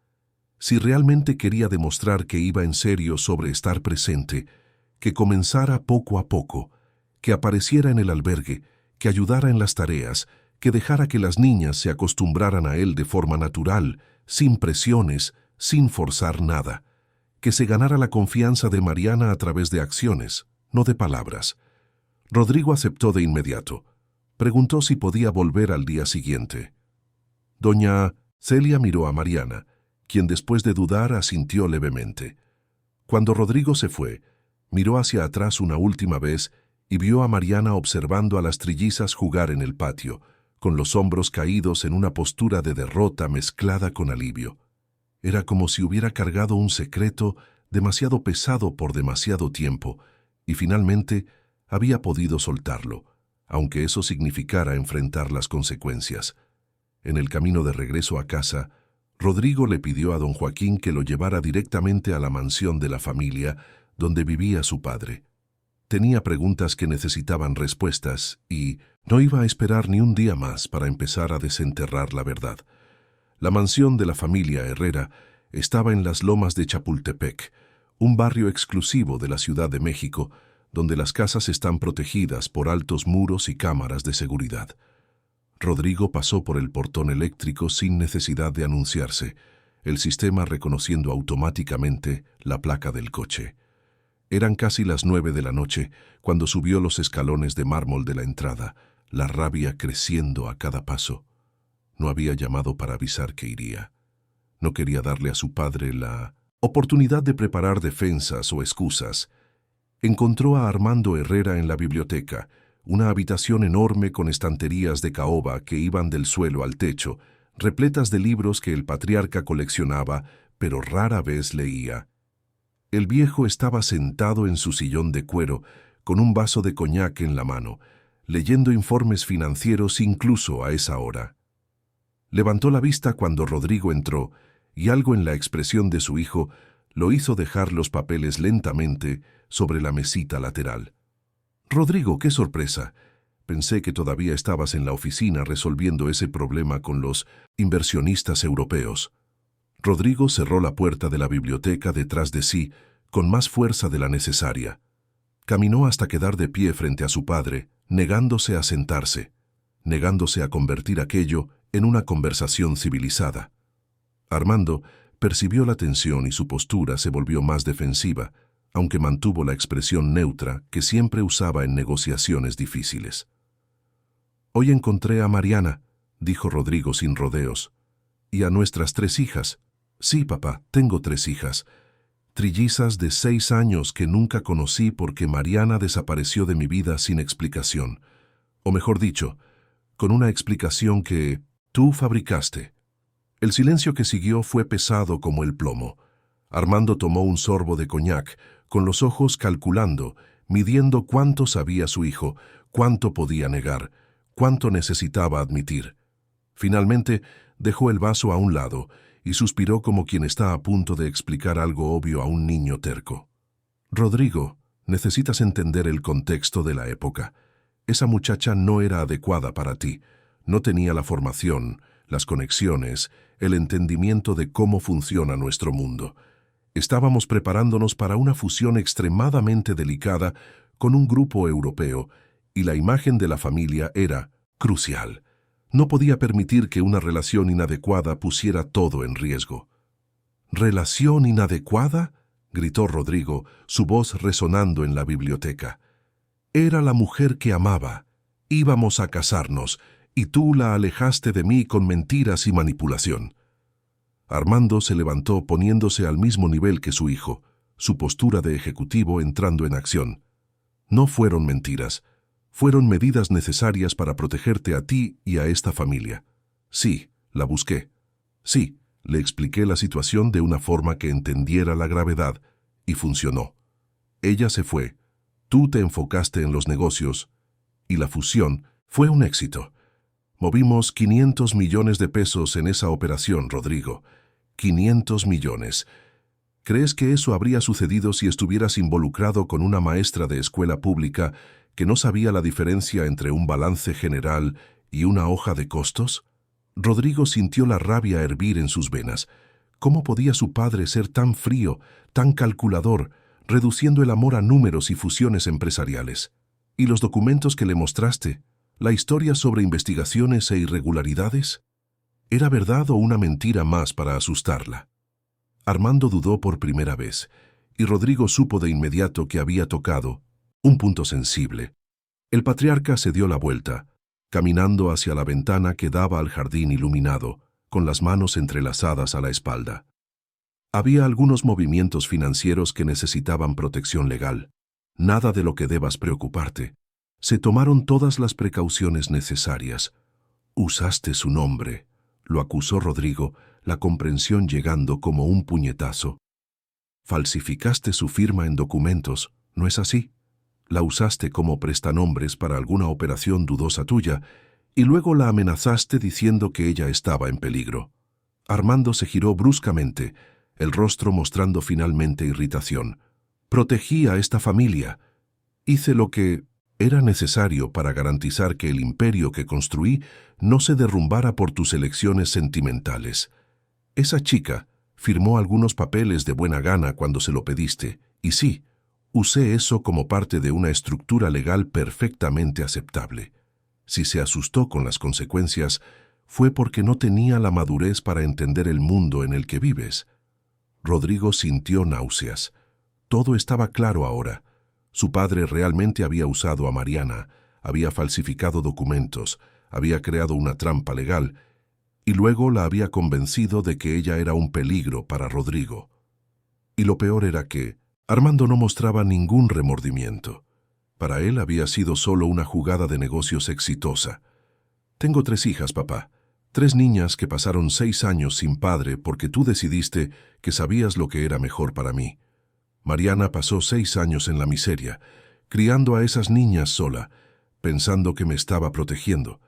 Si realmente quería demostrar que iba en serio sobre estar presente, que comenzara poco a poco, que apareciera en el albergue, que ayudara en las tareas, que dejara que las niñas se acostumbraran a él de forma natural, sin presiones, sin forzar nada, que se ganara la confianza de Mariana a través de acciones, no de palabras. Rodrigo aceptó de inmediato. Preguntó si podía volver al día siguiente. Doña Celia miró a Mariana, quien después de dudar asintió levemente. Cuando Rodrigo se fue, miró hacia atrás una última vez y vio a Mariana observando a las trillizas jugar en el patio, con los hombros caídos en una postura de derrota mezclada con alivio. Era como si hubiera cargado un secreto demasiado pesado por demasiado tiempo, y finalmente había podido soltarlo, aunque eso significara enfrentar las consecuencias. En el camino de regreso a casa, Rodrigo le pidió a don Joaquín que lo llevara directamente a la mansión de la familia donde vivía su padre. Tenía preguntas que necesitaban respuestas y no iba a esperar ni un día más para empezar a desenterrar la verdad. La mansión de la familia Herrera estaba en las lomas de Chapultepec, un barrio exclusivo de la Ciudad de México, donde las casas están protegidas por altos muros y cámaras de seguridad. Rodrigo pasó por el portón eléctrico sin necesidad de anunciarse, el sistema reconociendo automáticamente la placa del coche. Eran casi las 9 de la noche cuando subió los escalones de mármol de la entrada, la rabia creciendo a cada paso. No había llamado para avisar que iría. No quería darle a su padre la oportunidad de preparar defensas o excusas. Encontró a Armando Herrera en la biblioteca, una habitación enorme con estanterías de caoba que iban del suelo al techo, repletas de libros que el patriarca coleccionaba, pero rara vez leía. El viejo estaba sentado en su sillón de cuero, con un vaso de coñac en la mano, leyendo informes financieros incluso a esa hora. Levantó la vista cuando Rodrigo entró, y algo en la expresión de su hijo lo hizo dejar los papeles lentamente sobre la mesita lateral. «Rodrigo, qué sorpresa. Pensé que todavía estabas en la oficina resolviendo ese problema con los inversionistas europeos». Rodrigo cerró la puerta de la biblioteca detrás de sí con más fuerza de la necesaria. Caminó hasta quedar de pie frente a su padre, negándose a sentarse, negándose a convertir aquello en una conversación civilizada. Armando percibió la tensión y su postura se volvió más defensiva, aunque mantuvo la expresión neutra que siempre usaba en negociaciones difíciles. «Hoy encontré a Mariana», dijo Rodrigo sin rodeos, «y a nuestras 3 hijas. Sí, papá, tengo 3 hijas. Trillizas de 6 años que nunca conocí porque Mariana desapareció de mi vida sin explicación. O mejor dicho, con una explicación que tú fabricaste». El silencio que siguió fue pesado como el plomo. Armando tomó un sorbo de coñac, con los ojos calculando, midiendo cuánto sabía su hijo, cuánto podía negar, cuánto necesitaba admitir. Finalmente, dejó el vaso a un lado y suspiró como quien está a punto de explicar algo obvio a un niño terco. «Rodrigo, necesitas entender el contexto de la época. Esa muchacha no era adecuada para ti. No tenía la formación, las conexiones, el entendimiento de cómo funciona nuestro mundo. Estábamos preparándonos para una fusión extremadamente delicada con un grupo europeo, y la imagen de la familia era crucial. No podía permitir que una relación inadecuada pusiera todo en riesgo. ¿Relación inadecuada?, gritó Rodrigo, su voz resonando en la biblioteca. Era la mujer que amaba. Íbamos a casarnos, y tú la alejaste de mí con mentiras y manipulación. Armando se levantó poniéndose al mismo nivel que su hijo, su postura de ejecutivo entrando en acción. No fueron mentiras, fueron medidas necesarias para protegerte a ti y a esta familia. Sí, la busqué. Sí, le expliqué la situación de una forma que entendiera la gravedad, y funcionó. Ella se fue, tú te enfocaste en los negocios, y la fusión fue un éxito. Movimos 500 millones de pesos en esa operación, Rodrigo. 500 millones. ¿Crees que eso habría sucedido si estuvieras involucrado con una maestra de escuela pública que no sabía la diferencia entre un balance general y una hoja de costos? Rodrigo sintió la rabia hervir en sus venas. ¿Cómo podía su padre ser tan frío, tan calculador, reduciendo el amor a números y fusiones empresariales? ¿Y los documentos que le mostraste? ¿La historia sobre investigaciones e irregularidades? ¿Era verdad o una mentira más para asustarla? Armando dudó por primera vez, y Rodrigo supo de inmediato que había tocado un punto sensible. El patriarca se dio la vuelta, caminando hacia la ventana que daba al jardín iluminado, con las manos entrelazadas a la espalda. Había algunos movimientos financieros que necesitaban protección legal. Nada de lo que debas preocuparte. Se tomaron todas las precauciones necesarias. Usaste su nombre, lo acusó Rodrigo, la comprensión llegando como un puñetazo. Falsificaste su firma en documentos, ¿no es así? La usaste como prestanombres para alguna operación dudosa tuya, y luego la amenazaste diciendo que ella estaba en peligro. Armando se giró bruscamente, el rostro mostrando finalmente irritación. Protegí a esta familia. Hice lo que era necesario para garantizar que el imperio que construí no se derrumbara por tus elecciones sentimentales. Esa chica firmó algunos papeles de buena gana cuando se lo pediste, y sí, usé eso como parte de una estructura legal perfectamente aceptable. Si se asustó con las consecuencias, fue porque no tenía la madurez para entender el mundo en el que vives. Rodrigo sintió náuseas. Todo estaba claro ahora. Su padre realmente había usado a Mariana, había falsificado documentos, había creado una trampa legal, y luego la había convencido de que ella era un peligro para Rodrigo. Y lo peor era que Armando no mostraba ningún remordimiento. Para él había sido solo una jugada de negocios exitosa. Tengo 3 hijas, papá. 3 niñas que pasaron 6 años sin padre porque tú decidiste que sabías lo que era mejor para mí. Mariana pasó 6 años en la miseria, criando a esas niñas sola, pensando que me estaba protegiendo.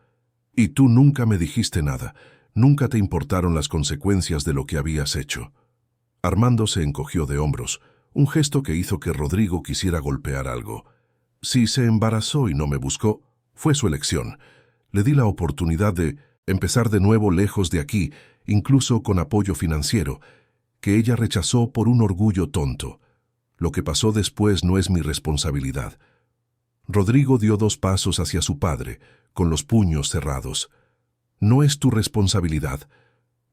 Y tú nunca me dijiste nada, nunca te importaron las consecuencias de lo que habías hecho. Armando se encogió de hombros, un gesto que hizo que Rodrigo quisiera golpear algo. Si se embarazó y no me buscó, fue su elección. Le di la oportunidad de empezar de nuevo lejos de aquí, incluso con apoyo financiero, que ella rechazó por un orgullo tonto. Lo que pasó después no es mi responsabilidad. Rodrigo dio 2 pasos hacia su padre, con los puños cerrados. No es tu responsabilidad.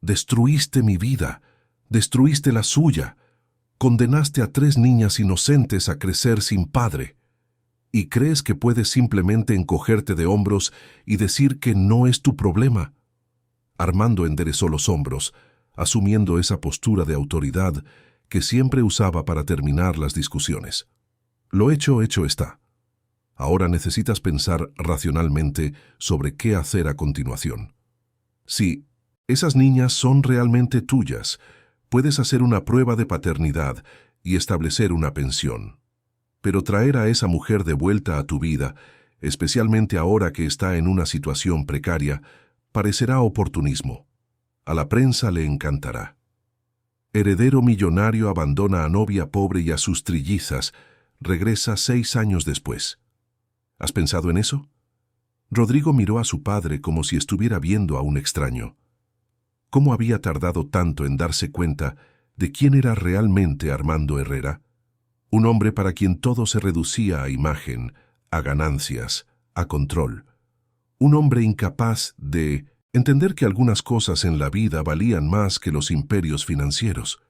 Destruiste mi vida, destruiste la suya. Condenaste a 3 niñas inocentes a crecer sin padre. ¿Y crees que puedes simplemente encogerte de hombros y decir que no es tu problema? Armando enderezó los hombros, asumiendo esa postura de autoridad que siempre usaba para terminar las discusiones. Lo hecho está. Ahora necesitas pensar racionalmente sobre qué hacer a continuación. Si esas niñas son realmente tuyas, puedes hacer una prueba de paternidad y establecer una pensión. Pero traer a esa mujer de vuelta a tu vida, especialmente ahora que está en una situación precaria, parecerá oportunismo. A la prensa le encantará. Heredero millonario abandona a novia pobre y a sus trillizas, regresa 6 años después. ¿Has pensado en eso? Rodrigo miró a su padre como si estuviera viendo a un extraño. ¿Cómo había tardado tanto en darse cuenta de quién era realmente Armando Herrera. Un hombre para quien todo se reducía a imagen, a ganancias, a control. Un hombre incapaz de entender que algunas cosas en la vida valían más que los imperios financieros.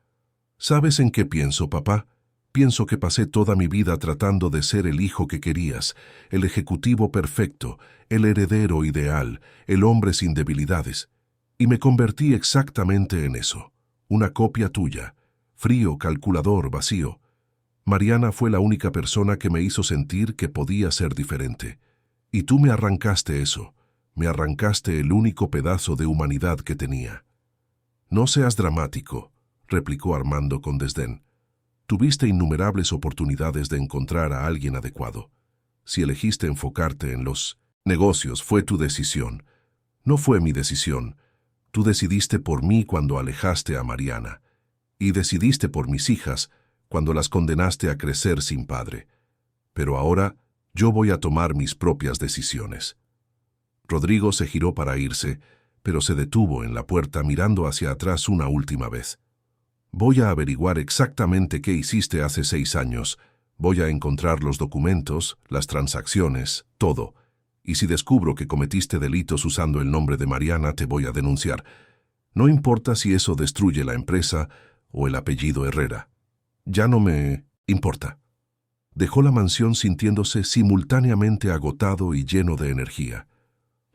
¿Sabes en qué pienso, papá? Pienso que pasé toda mi vida tratando de ser el hijo que querías, el ejecutivo perfecto, el heredero ideal, el hombre sin debilidades. Y me convertí exactamente en eso, una copia tuya, frío, calculador, vacío. Mariana fue la única persona que me hizo sentir que podía ser diferente. Y tú me arrancaste eso, me arrancaste el único pedazo de humanidad que tenía. No seas dramático, replicó Armando con desdén. Tuviste innumerables oportunidades de encontrar a alguien adecuado. Si elegiste enfocarte en los negocios, fue tu decisión. No fue mi decisión. Tú decidiste por mí cuando alejaste a Mariana. Y decidiste por mis hijas cuando las condenaste a crecer sin padre. Pero ahora yo voy a tomar mis propias decisiones. Rodrigo se giró para irse, pero se detuvo en la puerta mirando hacia atrás una última vez. Voy a averiguar exactamente qué hiciste hace 6 años. Voy a encontrar los documentos, las transacciones, todo. Y si descubro que cometiste delitos usando el nombre de Mariana, te voy a denunciar. No importa si eso destruye la empresa o el apellido Herrera. Ya no me importa. Dejó la mansión sintiéndose simultáneamente agotado y lleno de energía.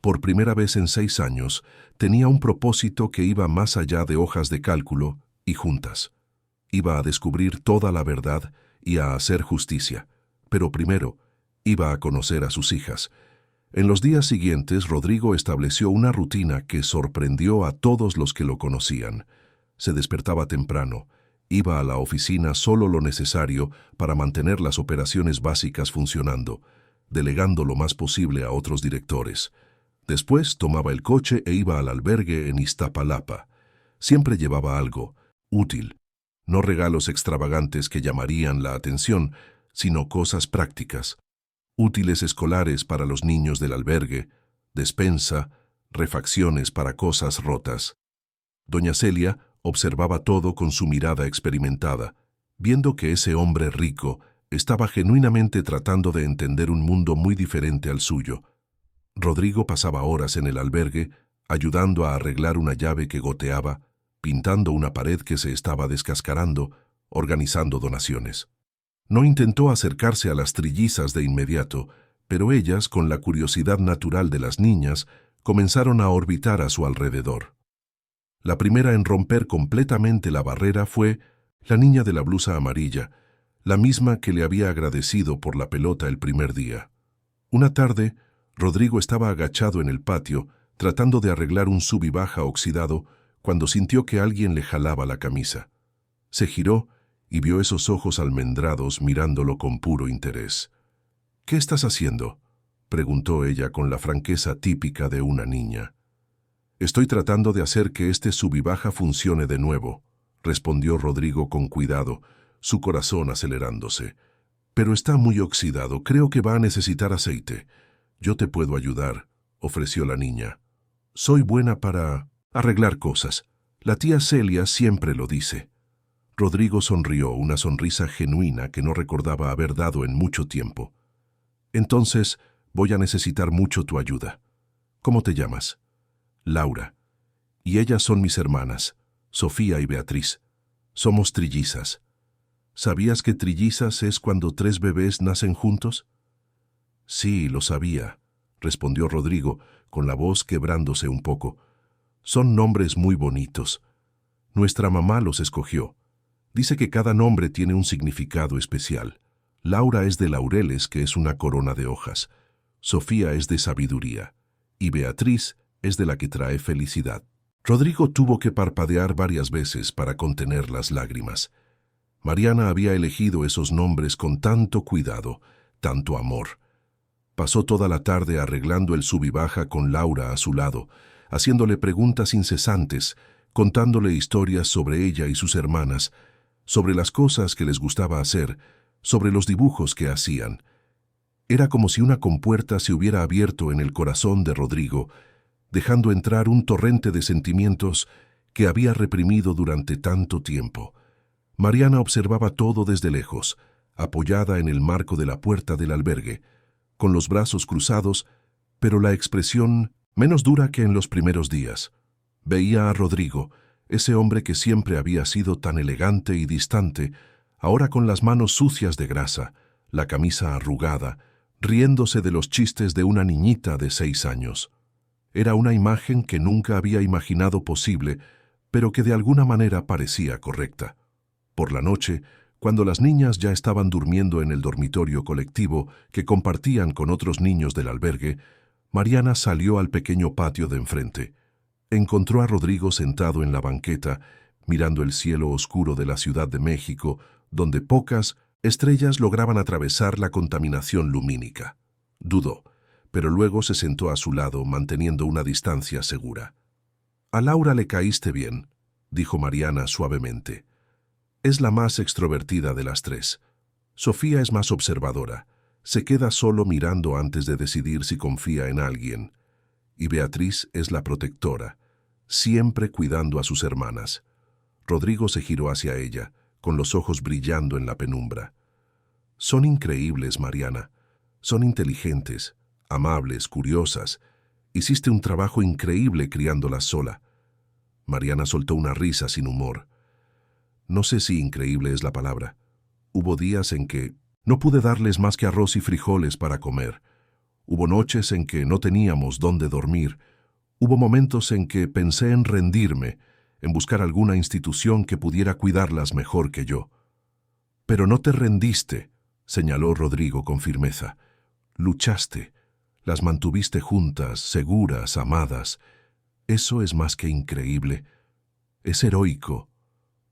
Por primera vez en 6 años, tenía un propósito que iba más allá de hojas de cálculo y juntas. Iba a descubrir toda la verdad y a hacer justicia. Pero primero, iba a conocer a sus hijas. En los días siguientes, Rodrigo estableció una rutina que sorprendió a todos los que lo conocían. Se despertaba temprano, iba a la oficina solo lo necesario para mantener las operaciones básicas funcionando, delegando lo más posible a otros directores. Después tomaba el coche e iba al albergue en Iztapalapa. Siempre llevaba algo útil, no regalos extravagantes que llamarían la atención, sino cosas prácticas, útiles escolares para los niños del albergue, despensa, refacciones para cosas rotas. Doña Celia observaba todo con su mirada experimentada, viendo que ese hombre rico estaba genuinamente tratando de entender un mundo muy diferente al suyo. Rodrigo pasaba horas en el albergue, ayudando a arreglar una llave que goteaba, pintando una pared que se estaba descascarando, organizando donaciones. No intentó acercarse a las trillizas de inmediato, pero ellas, con la curiosidad natural de las niñas, comenzaron a orbitar a su alrededor. La primera en romper completamente la barrera fue la niña de la blusa amarilla, la misma que le había agradecido por la pelota el primer día. Una tarde, Rodrigo estaba agachado en el patio, tratando de arreglar un sub y baja oxidado, cuando sintió que alguien le jalaba la camisa. Se giró y vio esos ojos almendrados mirándolo con puro interés. «¿Qué estás haciendo?», preguntó ella con la franqueza típica de una niña. «Estoy tratando de hacer que este sub y baja funcione de nuevo», respondió Rodrigo con cuidado, su corazón acelerándose. «Pero está muy oxidado, creo que va a necesitar aceite». «Yo te puedo ayudar», ofreció la niña. «Soy buena para arreglar cosas. La tía Celia siempre lo dice». Rodrigo sonrió, una sonrisa genuina que no recordaba haber dado en mucho tiempo. «Entonces, voy a necesitar mucho tu ayuda. ¿Cómo te llamas?» «Laura. Y ellas son mis hermanas, Sofía y Beatriz. Somos trillizas». «¿Sabías que trillizas es cuando 3 bebés nacen juntos?» «Sí, lo sabía», respondió Rodrigo, con la voz quebrándose un poco. «Son nombres muy bonitos. Nuestra mamá los escogió. Dice que cada nombre tiene un significado especial. Laura es de laureles, que es una corona de hojas. Sofía es de sabiduría. Y Beatriz es de la que trae felicidad». Rodrigo tuvo que parpadear varias veces para contener las lágrimas. Mariana había elegido esos nombres con tanto cuidado, tanto amor. Pasó toda la tarde arreglando el sub y baja con Laura a su lado, haciéndole preguntas incesantes, contándole historias sobre ella y sus hermanas, sobre las cosas que les gustaba hacer, sobre los dibujos que hacían. Era como si una compuerta se hubiera abierto en el corazón de Rodrigo, dejando entrar un torrente de sentimientos que había reprimido durante tanto tiempo. Mariana observaba todo desde lejos, apoyada en el marco de la puerta del albergue, con los brazos cruzados, pero la expresión menos dura que en los primeros días. Veía a Rodrigo, ese hombre que siempre había sido tan elegante y distante, ahora con las manos sucias de grasa, la camisa arrugada, riéndose de los chistes de una niñita de 6 años. Era una imagen que nunca había imaginado posible, pero que de alguna manera parecía correcta. Por la noche, cuando las niñas ya estaban durmiendo en el dormitorio colectivo que compartían con otros niños del albergue, Mariana salió al pequeño patio de enfrente. Encontró a Rodrigo sentado en la banqueta, mirando el cielo oscuro de la Ciudad de México, donde pocas estrellas lograban atravesar la contaminación lumínica. Dudó, pero luego se sentó a su lado, manteniendo una distancia segura. «A Laura le caíste bien», dijo Mariana suavemente. «Es la más extrovertida de las tres. Sofía es más observadora. Se queda solo mirando antes de decidir si confía en alguien. Y Beatriz es la protectora, siempre cuidando a sus hermanas». Rodrigo se giró hacia ella, con los ojos brillando en la penumbra. «Son increíbles, Mariana. Son inteligentes, amables, curiosas. Hiciste un trabajo increíble criándolas sola». Mariana soltó una risa sin humor. «No sé si increíble es la palabra. Hubo días en que no pude darles más que arroz y frijoles para comer. Hubo noches en que no teníamos dónde dormir. Hubo momentos en que pensé en rendirme, en buscar alguna institución que pudiera cuidarlas mejor que yo». «Pero no te rendiste», señaló Rodrigo con firmeza. «Luchaste. Las mantuviste juntas, seguras, amadas. Eso es más que increíble. Es heroico».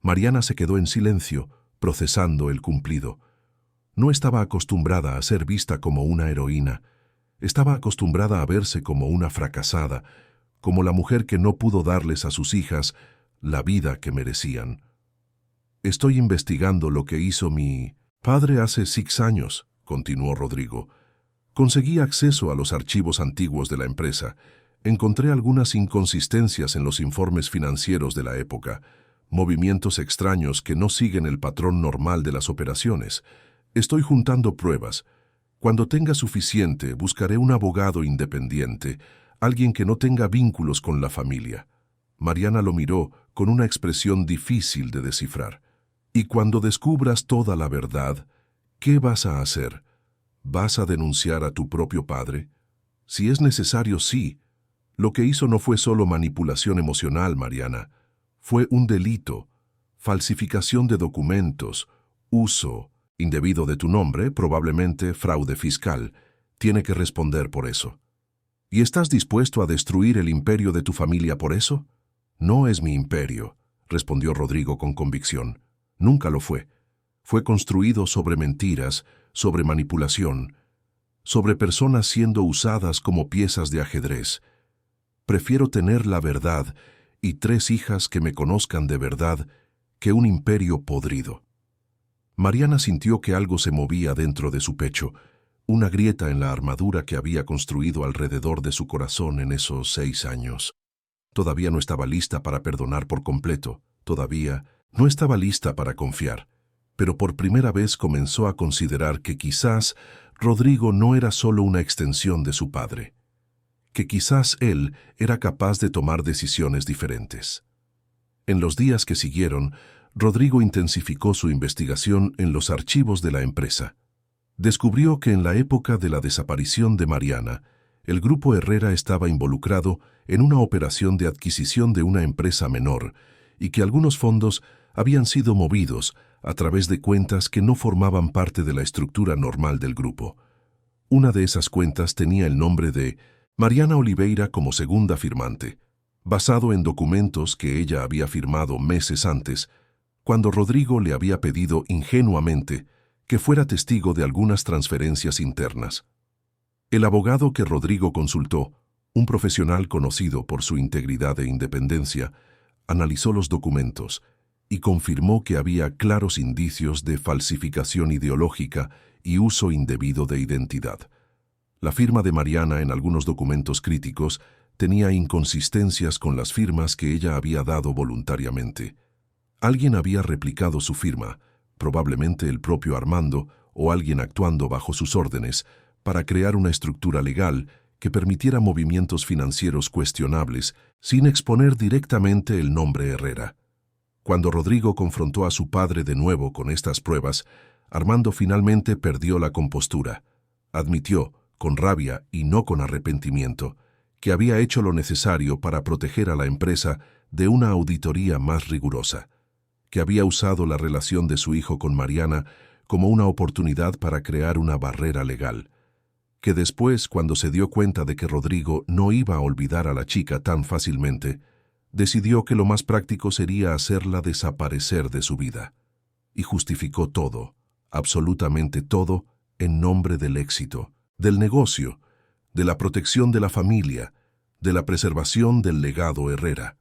Mariana se quedó en silencio, procesando el cumplido. No estaba acostumbrada a ser vista como una heroína. Estaba acostumbrada a verse como una fracasada, como la mujer que no pudo darles a sus hijas la vida que merecían. «Estoy investigando lo que hizo mi padre hace 6 años», continuó Rodrigo. «Conseguí acceso a los archivos antiguos de la empresa. Encontré algunas inconsistencias en los informes financieros de la época, movimientos extraños que no siguen el patrón normal de las operaciones. Estoy juntando pruebas. Cuando tenga suficiente, buscaré un abogado independiente, alguien que no tenga vínculos con la familia». Mariana lo miró con una expresión difícil de descifrar. «Y cuando descubras toda la verdad, ¿qué vas a hacer? ¿Vas a denunciar a tu propio padre? Si es necesario, sí. Lo que hizo no fue solo manipulación emocional, Mariana. Fue un delito, falsificación de documentos, uso indebido de tu nombre, probablemente fraude fiscal. Tiene que responder por eso». «¿Y estás dispuesto a destruir el imperio de tu familia por eso?» «No es mi imperio», respondió Rodrigo con convicción. «Nunca lo fue. Fue construido sobre mentiras, sobre manipulación, sobre personas siendo usadas como piezas de ajedrez. Prefiero tener la verdad y 3 hijas que me conozcan de verdad que un imperio podrido». Mariana sintió que algo se movía dentro de su pecho, una grieta en la armadura que había construido alrededor de su corazón en esos 6 años. Todavía no estaba lista para perdonar por completo, todavía no estaba lista para confiar, pero por primera vez comenzó a considerar que quizás Rodrigo no era solo una extensión de su padre, que quizás él era capaz de tomar decisiones diferentes. En los días que siguieron, Rodrigo intensificó su investigación en los archivos de la empresa. Descubrió que en la época de la desaparición de Mariana, el Grupo Herrera estaba involucrado en una operación de adquisición de una empresa menor y que algunos fondos habían sido movidos a través de cuentas que no formaban parte de la estructura normal del grupo. Una de esas cuentas tenía el nombre de Mariana Oliveira como segunda firmante, basado en documentos que ella había firmado meses antes, cuando Rodrigo le había pedido ingenuamente que fuera testigo de algunas transferencias internas. El abogado que Rodrigo consultó, un profesional conocido por su integridad e independencia, analizó los documentos y confirmó que había claros indicios de falsificación ideológica y uso indebido de identidad. La firma de Mariana en algunos documentos críticos tenía inconsistencias con las firmas que ella había dado voluntariamente. Alguien había replicado su firma, probablemente el propio Armando o alguien actuando bajo sus órdenes, para crear una estructura legal que permitiera movimientos financieros cuestionables sin exponer directamente el nombre Herrera. Cuando Rodrigo confrontó a su padre de nuevo con estas pruebas, Armando finalmente perdió la compostura. Admitió, con rabia y no con arrepentimiento, que había hecho lo necesario para proteger a la empresa de una auditoría más rigurosa, que había usado la relación de su hijo con Mariana como una oportunidad para crear una barrera legal, que después, cuando se dio cuenta de que Rodrigo no iba a olvidar a la chica tan fácilmente, decidió que lo más práctico sería hacerla desaparecer de su vida. Y justificó todo, absolutamente todo, en nombre del éxito, del negocio, de la protección de la familia, de la preservación del legado Herrera.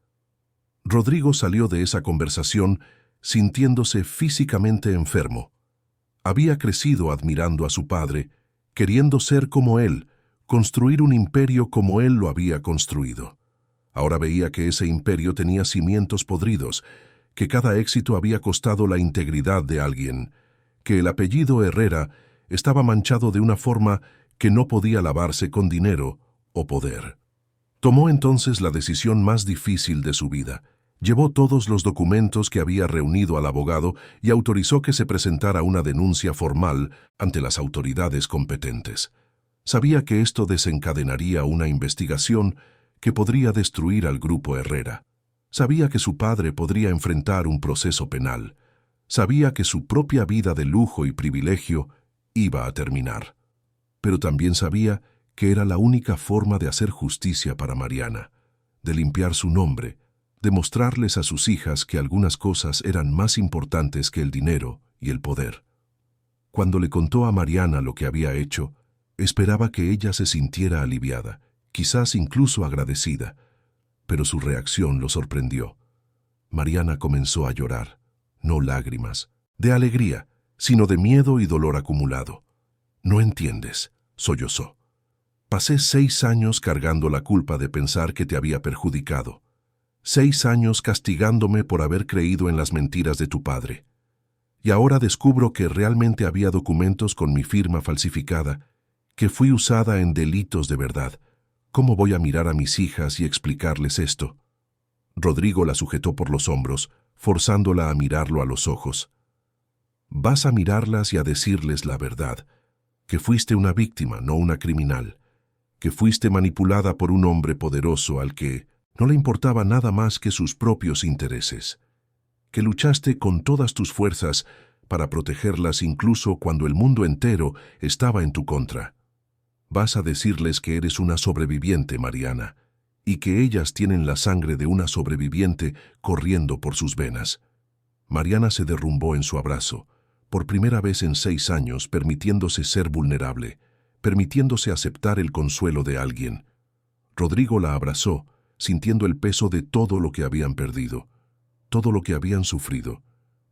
Rodrigo salió de esa conversación sintiéndose físicamente enfermo. Había crecido admirando a su padre, queriendo ser como él, construir un imperio como él lo había construido. Ahora veía que ese imperio tenía cimientos podridos, que cada éxito había costado la integridad de alguien, que el apellido Herrera estaba manchado de una forma que no podía lavarse con dinero o poder. Tomó entonces la decisión más difícil de su vida. Llevó todos los documentos que había reunido al abogado y autorizó que se presentara una denuncia formal ante las autoridades competentes. Sabía que esto desencadenaría una investigación que podría destruir al grupo Herrera. Sabía que su padre podría enfrentar un proceso penal. Sabía que su propia vida de lujo y privilegio iba a terminar. Pero también sabía que era la única forma de hacer justicia para Mariana, de limpiar su nombre, de mostrarles a sus hijas que algunas cosas eran más importantes que el dinero y el poder. Cuando le contó a Mariana lo que había hecho, esperaba que ella se sintiera aliviada, quizás incluso agradecida, pero su reacción lo sorprendió. Mariana comenzó a llorar, no lágrimas, de alegría, sino de miedo y dolor acumulado. «No entiendes», sollozó. «Pasé 6 años cargando la culpa de pensar que te había perjudicado. 6 años castigándome por haber creído en las mentiras de tu padre. Y ahora descubro que realmente había documentos con mi firma falsificada, que fui usada en delitos de verdad. ¿Cómo voy a mirar a mis hijas y explicarles esto?» Rodrigo la sujetó por los hombros, forzándola a mirarlo a los ojos. «Vas a mirarlas y a decirles la verdad, que fuiste una víctima, no una criminal, que fuiste manipulada por un hombre poderoso al que no le importaba nada más que sus propios intereses, que luchaste con todas tus fuerzas para protegerlas incluso cuando el mundo entero estaba en tu contra. Vas a decirles que eres una sobreviviente, Mariana, y que ellas tienen la sangre de una sobreviviente corriendo por sus venas». Mariana se derrumbó en su abrazo, por primera vez en 6 años permitiéndose ser vulnerable, permitiéndose aceptar el consuelo de alguien. Rodrigo la abrazó, sintiendo el peso de todo lo que habían perdido, todo lo que habían sufrido,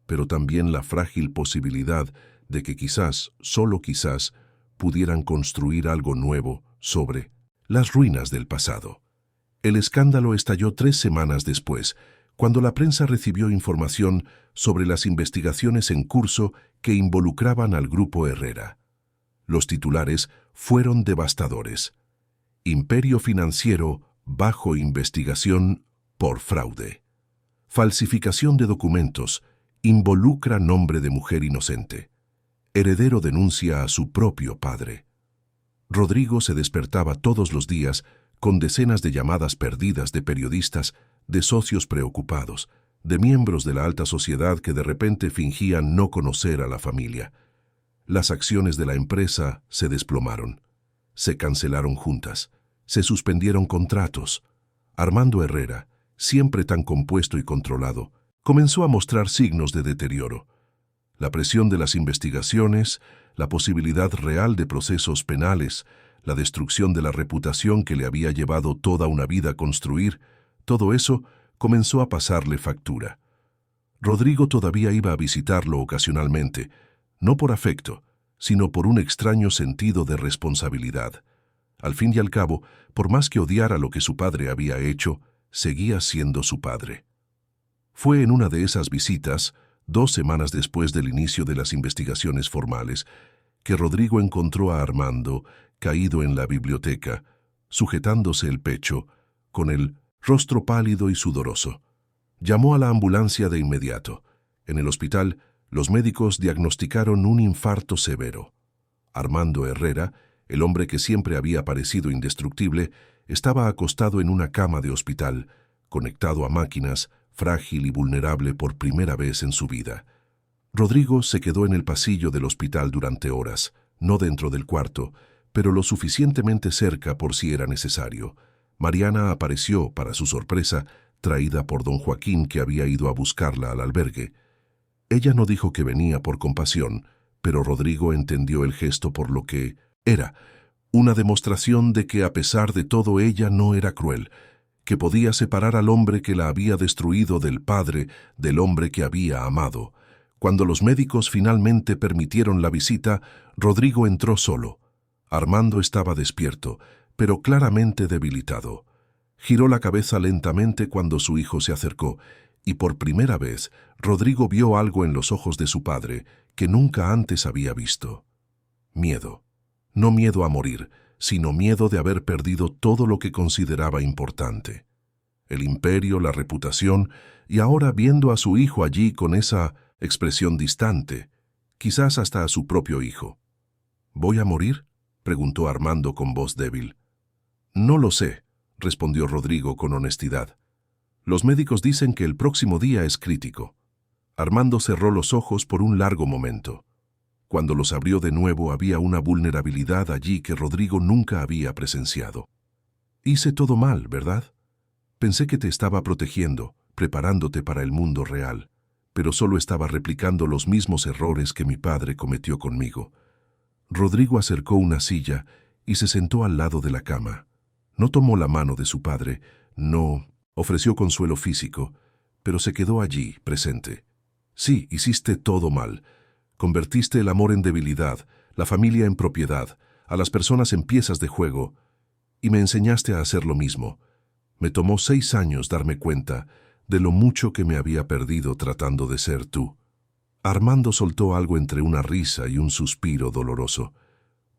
pero también la frágil posibilidad de que quizás, solo quizás, pudieran construir algo nuevo sobre las ruinas del pasado. El escándalo estalló 3 semanas después, cuando la prensa recibió información sobre las investigaciones en curso que involucraban al grupo Herrera. Los titulares fueron devastadores. Imperio financiero bajo investigación por fraude. Falsificación de documentos, involucra nombre de mujer inocente. Heredero denuncia a su propio padre. Rodrigo se despertaba todos los días con decenas de llamadas perdidas de periodistas, de socios preocupados, de miembros de la alta sociedad que de repente fingían no conocer a la familia. Las acciones de la empresa se desplomaron. Se cancelaron juntas. Se suspendieron contratos. Armando Herrera, siempre tan compuesto y controlado, comenzó a mostrar signos de deterioro. La presión de las investigaciones, la posibilidad real de procesos penales, la destrucción de la reputación que le había llevado toda una vida construir, todo eso comenzó a pasarle factura. Rodrigo todavía iba a visitarlo ocasionalmente, no por afecto, sino por un extraño sentido de responsabilidad. Al fin y al cabo, por más que odiara lo que su padre había hecho, seguía siendo su padre. Fue en una de esas visitas, 2 semanas después del inicio de las investigaciones formales, que Rodrigo encontró a Armando caído en la biblioteca, sujetándose el pecho, con el rostro pálido y sudoroso. Llamó a la ambulancia de inmediato. En el hospital, los médicos diagnosticaron un infarto severo. Armando Herrera, el hombre que siempre había parecido indestructible, estaba acostado en una cama de hospital, conectado a máquinas, frágil y vulnerable por primera vez en su vida. Rodrigo se quedó en el pasillo del hospital durante horas, no dentro del cuarto, pero lo suficientemente cerca por si era necesario. Mariana apareció, para su sorpresa, traída por don Joaquín, que había ido a buscarla al albergue. Ella no dijo que venía por compasión, pero Rodrigo entendió el gesto por lo que era, una demostración de que a pesar de todo ella no era cruel, que podía separar al hombre que la había destruido del padre, del hombre que había amado. Cuando los médicos finalmente permitieron la visita, Rodrigo entró solo. Armando estaba despierto, pero claramente debilitado. Giró la cabeza lentamente cuando su hijo se acercó, y por primera vez Rodrigo vio algo en los ojos de su padre que nunca antes había visto. Miedo. No miedo a morir, sino miedo de haber perdido todo lo que consideraba importante. El imperio, la reputación, y ahora viendo a su hijo allí con esa expresión distante, quizás hasta a su propio hijo. ¿Voy a morir?, preguntó Armando con voz débil. No lo sé, respondió Rodrigo con honestidad. Los médicos dicen que el próximo día es crítico. Armando cerró los ojos por un largo momento. Cuando los abrió de nuevo había una vulnerabilidad allí que Rodrigo nunca había presenciado. Hice todo mal, ¿verdad? Pensé que te estaba protegiendo, preparándote para el mundo real, pero solo estaba replicando los mismos errores que mi padre cometió conmigo. Rodrigo acercó una silla y se sentó al lado de la cama. No tomó la mano de su padre, no ofreció consuelo físico, pero se quedó allí, presente. Sí, hiciste todo mal. Convertiste el amor en debilidad, la familia en propiedad, a las personas en piezas de juego, y me enseñaste a hacer lo mismo. Me tomó 6 años darme cuenta de lo mucho que me había perdido tratando de ser tú. Armando soltó algo entre una risa y un suspiro doloroso.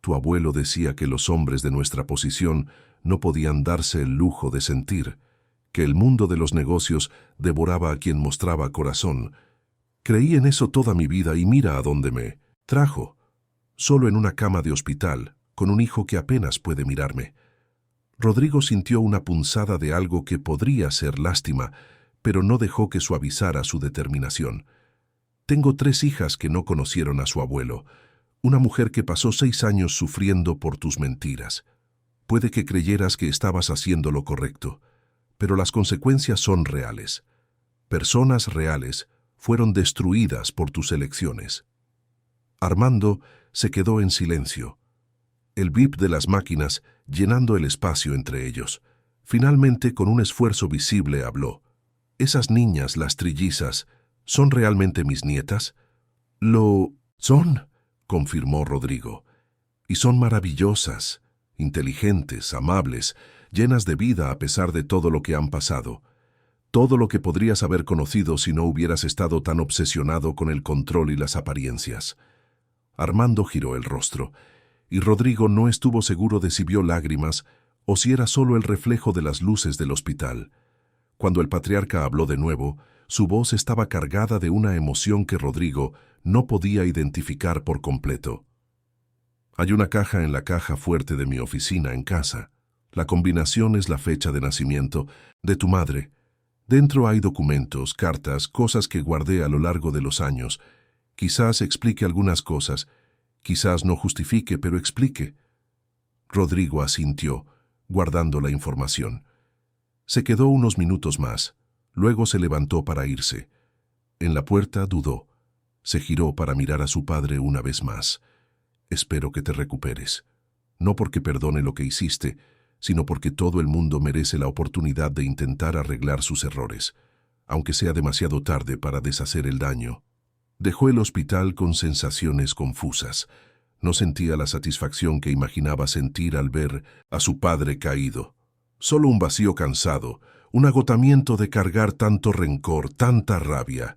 Tu abuelo decía que los hombres de nuestra posición no podían darse el lujo de sentir, que el mundo de los negocios devoraba a quien mostraba corazón. Creí en eso toda mi vida y mira a dónde me trajo. Solo en una cama de hospital, con un hijo que apenas puede mirarme. Rodrigo sintió una punzada de algo que podría ser lástima, pero no dejó que suavizara su determinación. Tengo 3 hijas que no conocieron a su abuelo, una mujer que pasó 6 años sufriendo por tus mentiras. Puede que creyeras que estabas haciendo lo correcto, pero las consecuencias son reales. Personas reales fueron destruidas por tus elecciones. Armando se quedó en silencio. El bip de las máquinas llenando el espacio entre ellos. Finalmente, con un esfuerzo visible, habló. Esas niñas, las trillizas, ¿son realmente mis nietas? Lo son, confirmó Rodrigo. Y son maravillosas, inteligentes, amables, llenas de vida a pesar de todo lo que han pasado. Todo lo que podrías haber conocido si no hubieras estado tan obsesionado con el control y las apariencias. Armando giró el rostro, y Rodrigo no estuvo seguro de si vio lágrimas o si era solo el reflejo de las luces del hospital. Cuando el patriarca habló de nuevo, su voz estaba cargada de una emoción que Rodrigo no podía identificar por completo. Hay una caja en la caja fuerte de mi oficina en casa. La combinación es la fecha de nacimiento de tu madre. Dentro hay documentos, cartas, cosas que guardé a lo largo de los años. Quizás explique algunas cosas. Quizás no justifique, pero explique. Rodrigo asintió, guardando la información. Se quedó unos minutos más. Luego se levantó para irse. En la puerta dudó. Se giró para mirar a su padre una vez más. Espero que te recuperes. No porque perdone lo que hiciste, sino porque todo el mundo merece la oportunidad de intentar arreglar sus errores, aunque sea demasiado tarde para deshacer el daño. Dejó el hospital con sensaciones confusas. No sentía la satisfacción que imaginaba sentir al ver a su padre caído. Solo un vacío cansado, un agotamiento de cargar tanto rencor, tanta rabia.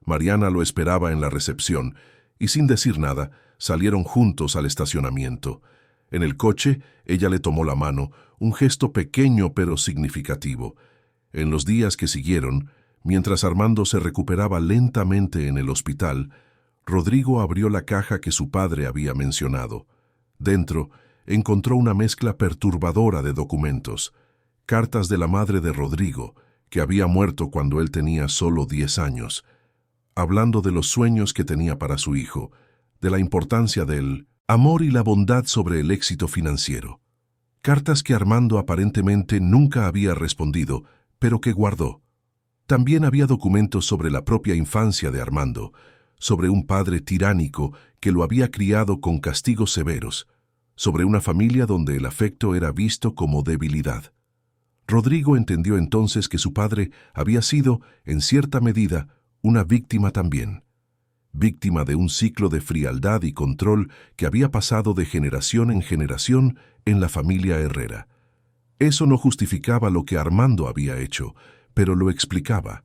Mariana lo esperaba en la recepción, y sin decir nada, salieron juntos al estacionamiento. En el coche, ella le tomó la mano, un gesto pequeño pero significativo. En los días que siguieron, mientras Armando se recuperaba lentamente en el hospital, Rodrigo abrió la caja que su padre había mencionado. Dentro, encontró una mezcla perturbadora de documentos. Cartas de la madre de Rodrigo, que había muerto cuando él tenía solo 10 años, hablando de los sueños que tenía para su hijo, de la importancia del amor y la bondad sobre el éxito financiero. Cartas que Armando aparentemente nunca había respondido, pero que guardó. También había documentos sobre la propia infancia de Armando, sobre un padre tiránico que lo había criado con castigos severos, sobre una familia donde el afecto era visto como debilidad. Rodrigo entendió entonces que su padre había sido, en cierta medida, una víctima también. Víctima de un ciclo de frialdad y control que había pasado de generación en generación en la familia Herrera. Eso no justificaba lo que Armando había hecho, pero lo explicaba.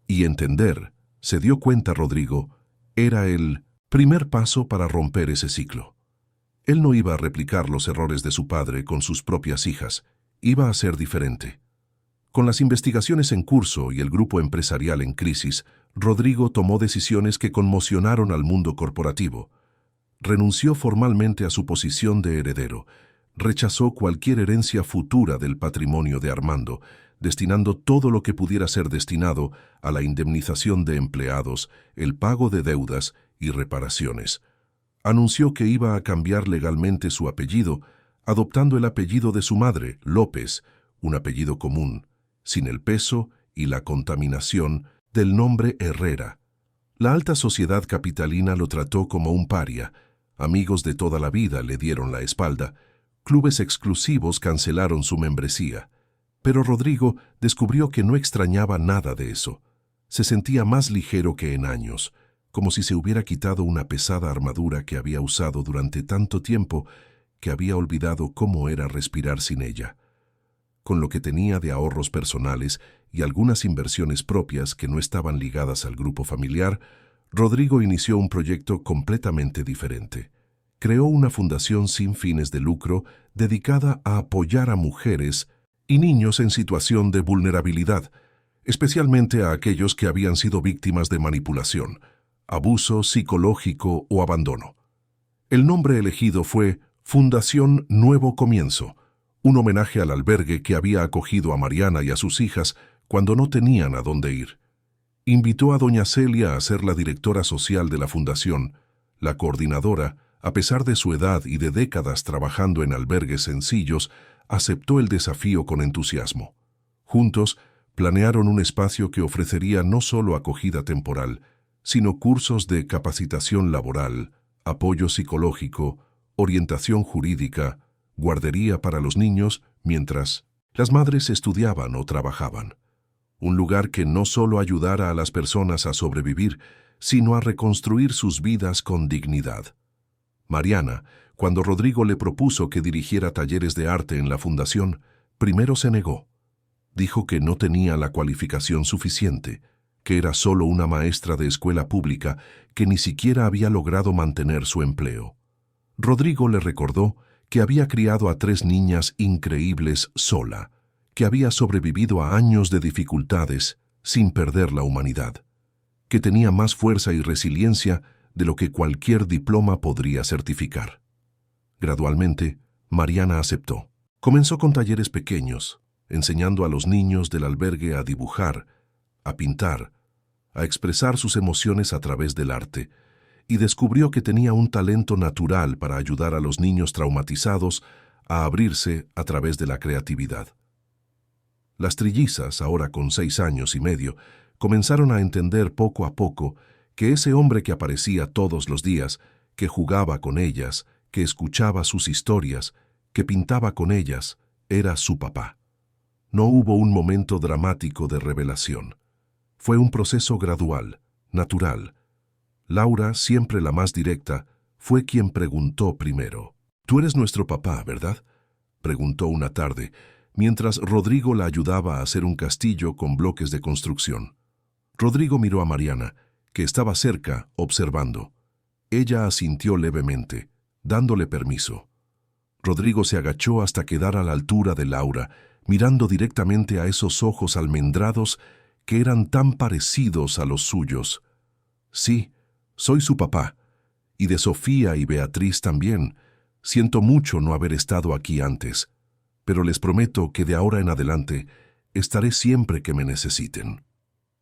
Y entender, se dio cuenta Rodrigo, era el primer paso para romper ese ciclo. Él no iba a replicar los errores de su padre con sus propias hijas, iba a ser diferente. Con las investigaciones en curso y el grupo empresarial en crisis, Rodrigo tomó decisiones que conmocionaron al mundo corporativo. Renunció formalmente a su posición de heredero, rechazó cualquier herencia futura del patrimonio de Armando, destinando todo lo que pudiera ser destinado a la indemnización de empleados, el pago de deudas y reparaciones. Anunció que iba a cambiar legalmente su apellido, adoptando el apellido de su madre, López, un apellido común, sin el peso y la contaminación del nombre Herrera. La alta sociedad capitalina lo trató como un paria, amigos de toda la vida le dieron la espalda, clubes exclusivos cancelaron su membresía. Pero Rodrigo descubrió que no extrañaba nada de eso. Se sentía más ligero que en años, como si se hubiera quitado una pesada armadura que había usado durante tanto tiempo que había olvidado cómo era respirar sin ella. Con lo que tenía de ahorros personales y algunas inversiones propias que no estaban ligadas al grupo familiar, Rodrigo inició un proyecto completamente diferente. Creó una fundación sin fines de lucro dedicada a apoyar a mujeres y niños en situación de vulnerabilidad, especialmente a aquellos que habían sido víctimas de manipulación, abuso psicológico o abandono. El nombre elegido fue Fundación Nuevo Comienzo, un homenaje al albergue que había acogido a Mariana y a sus hijas cuando no tenían a dónde ir. Invitó a doña Celia a ser la directora social de la fundación. La coordinadora, a pesar de su edad y de décadas trabajando en albergues sencillos, aceptó el desafío con entusiasmo. Juntos, planearon un espacio que ofrecería no solo acogida temporal, sino cursos de capacitación laboral, apoyo psicológico, orientación jurídica, guardería para los niños mientras las madres estudiaban o trabajaban. Un lugar que no solo ayudara a las personas a sobrevivir, sino a reconstruir sus vidas con dignidad. Mariana, cuando Rodrigo le propuso que dirigiera talleres de arte en la fundación, primero se negó. Dijo que no tenía la cualificación suficiente, que era solo una maestra de escuela pública que ni siquiera había logrado mantener su empleo. Rodrigo le recordó que había criado a 3 niñas increíbles sola, que había sobrevivido a años de dificultades sin perder la humanidad, que tenía más fuerza y resiliencia de lo que cualquier diploma podría certificar. Gradualmente, Mariana aceptó. Comenzó con talleres pequeños, enseñando a los niños del albergue a dibujar, a pintar, a expresar sus emociones a través del arte, y descubrió que tenía un talento natural para ayudar a los niños traumatizados a abrirse a través de la creatividad. Las trillizas, ahora con 6 años y medio, comenzaron a entender poco a poco que ese hombre que aparecía todos los días, que jugaba con ellas, que escuchaba sus historias, que pintaba con ellas, era su papá. No hubo un momento dramático de revelación. Fue un proceso gradual, natural. Laura, siempre la más directa, fue quien preguntó primero. «¿Tú eres nuestro papá, verdad?», preguntó una tarde, mientras Rodrigo la ayudaba a hacer un castillo con bloques de construcción. Rodrigo miró a Mariana, que estaba cerca, observando. Ella asintió levemente, dándole permiso. Rodrigo se agachó hasta quedar a la altura de Laura, mirando directamente a esos ojos almendrados que eran tan parecidos a los suyos. Sí, soy su papá, y de Sofía y Beatriz también. Siento mucho no haber estado aquí antes, pero les prometo que de ahora en adelante estaré siempre que me necesiten.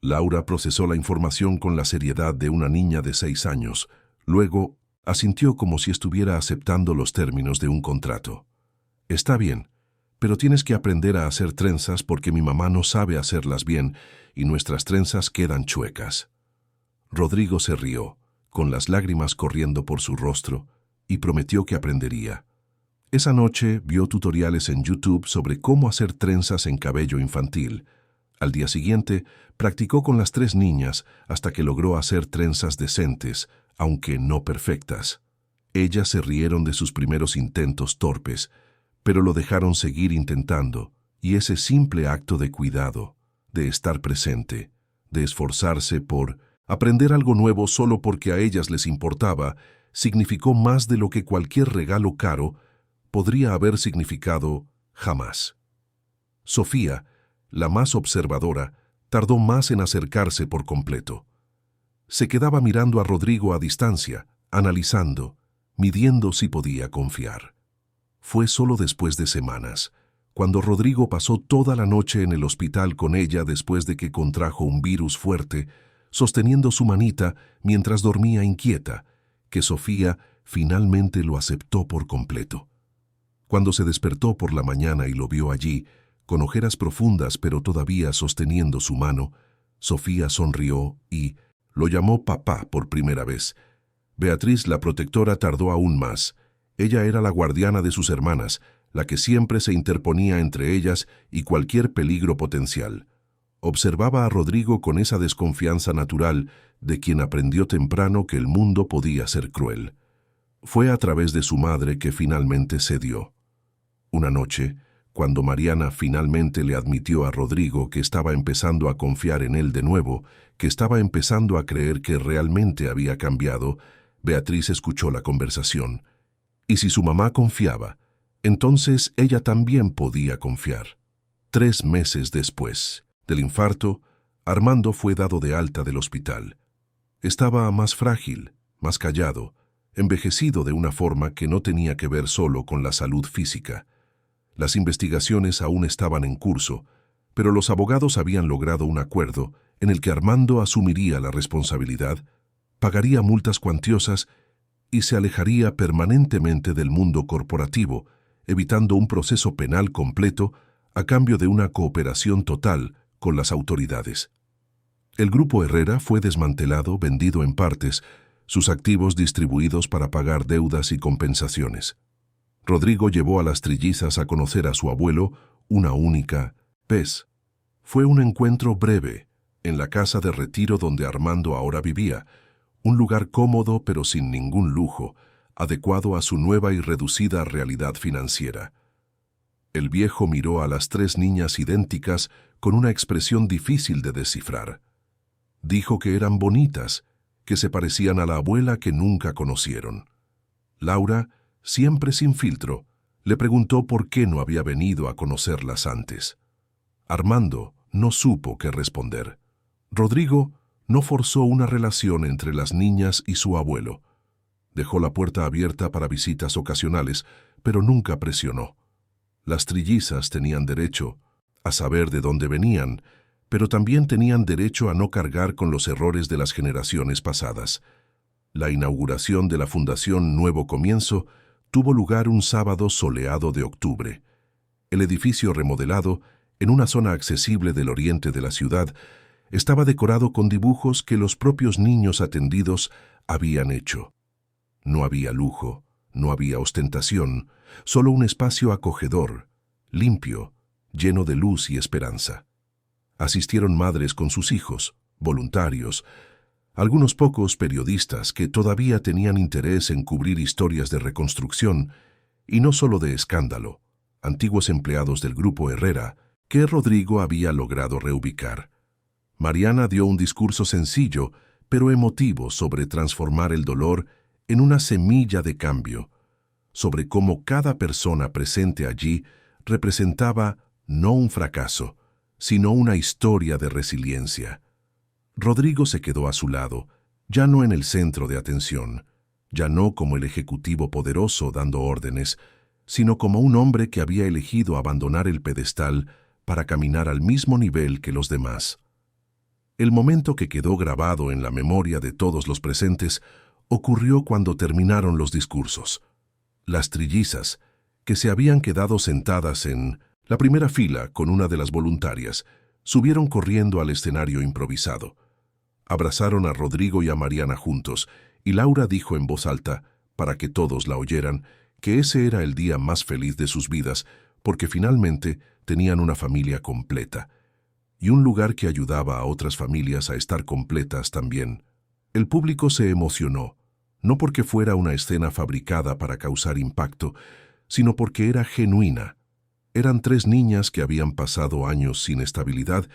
Laura procesó la información con la seriedad de una niña de 6 años. Luego, asintió como si estuviera aceptando los términos de un contrato. Está bien, pero tienes que aprender a hacer trenzas porque mi mamá no sabe hacerlas bien y nuestras trenzas quedan chuecas. Rodrigo se rió, con las lágrimas corriendo por su rostro, y prometió que aprendería. Esa noche vio tutoriales en YouTube sobre cómo hacer trenzas en cabello infantil. Al día siguiente, practicó con las 3 niñas hasta que logró hacer trenzas decentes, aunque no perfectas. Ellas se rieron de sus primeros intentos torpes, pero lo dejaron seguir intentando, y ese simple acto de cuidado, de estar presente, de esforzarse por aprender algo nuevo solo porque a ellas les importaba, significó más de lo que cualquier regalo caro podría haber significado jamás. Sofía, la más observadora, tardó más en acercarse por completo. Se quedaba mirando a Rodrigo a distancia, analizando, midiendo si podía confiar. Fue solo después de semanas, cuando Rodrigo pasó toda la noche en el hospital con ella después de que contrajo un virus fuerte, sosteniendo su manita mientras dormía inquieta, que Sofía finalmente lo aceptó por completo. Cuando se despertó por la mañana y lo vio allí, con ojeras profundas pero todavía sosteniendo su mano, Sofía sonrió y lo llamó papá por primera vez. Beatriz, la protectora, tardó aún más. Ella era la guardiana de sus hermanas, la que siempre se interponía entre ellas y cualquier peligro potencial. Observaba a Rodrigo con esa desconfianza natural de quien aprendió temprano que el mundo podía ser cruel. Fue a través de su madre que finalmente cedió. Una noche, cuando Mariana finalmente le admitió a Rodrigo que estaba empezando a confiar en él de nuevo, que estaba empezando a creer que realmente había cambiado, Beatriz escuchó la conversación. Y si su mamá confiaba, entonces ella también podía confiar. 3 meses después del infarto, Armando fue dado de alta del hospital. Estaba más frágil, más callado, envejecido de una forma que no tenía que ver solo con la salud física. Las investigaciones aún estaban en curso, pero los abogados habían logrado un acuerdo en el que Armando asumiría la responsabilidad, pagaría multas cuantiosas y se alejaría permanentemente del mundo corporativo, evitando un proceso penal completo a cambio de una cooperación total con las autoridades. El Grupo Herrera fue desmantelado, vendido en partes, sus activos distribuidos para pagar deudas y compensaciones. Rodrigo llevó a las trillizas a conocer a su abuelo una única vez. Fue un encuentro breve, en la casa de retiro donde Armando ahora vivía, un lugar cómodo pero sin ningún lujo, adecuado a su nueva y reducida realidad financiera. El viejo miró a las 3 niñas idénticas con una expresión difícil de descifrar. Dijo que eran bonitas, que se parecían a la abuela que nunca conocieron. Laura, siempre sin filtro, le preguntó por qué no había venido a conocerlas antes. Armando no supo qué responder. Rodrigo no forzó una relación entre las niñas y su abuelo. Dejó la puerta abierta para visitas ocasionales, pero nunca presionó. Las trillizas tenían derecho a saber de dónde venían, pero también tenían derecho a no cargar con los errores de las generaciones pasadas. La inauguración de la Fundación Nuevo Comienzo tuvo lugar un sábado soleado de octubre. El edificio remodelado, en una zona accesible del oriente de la ciudad, estaba decorado con dibujos que los propios niños atendidos habían hecho. No había lujo, no había ostentación, solo un espacio acogedor, limpio, lleno de luz y esperanza. Asistieron madres con sus hijos, voluntarios, algunos pocos periodistas que todavía tenían interés en cubrir historias de reconstrucción, y no solo de escándalo, antiguos empleados del Grupo Herrera, que Rodrigo había logrado reubicar. Mariana dio un discurso sencillo, pero emotivo sobre transformar el dolor en una semilla de cambio, sobre cómo cada persona presente allí representaba no un fracaso, sino una historia de resiliencia. Rodrigo se quedó a su lado, ya no en el centro de atención, ya no como el ejecutivo poderoso dando órdenes, sino como un hombre que había elegido abandonar el pedestal para caminar al mismo nivel que los demás. El momento que quedó grabado en la memoria de todos los presentes ocurrió cuando terminaron los discursos. Las trillizas, que se habían quedado sentadas en la primera fila con una de las voluntarias, subieron corriendo al escenario improvisado. Abrazaron a Rodrigo y a Mariana juntos, y Laura dijo en voz alta, para que todos la oyeran, que ese era el día más feliz de sus vidas, porque finalmente tenían una familia completa, y un lugar que ayudaba a otras familias a estar completas también. El público se emocionó, no porque fuera una escena fabricada para causar impacto, sino porque era genuina. Eran 3 niñas que habían pasado años sin estabilidad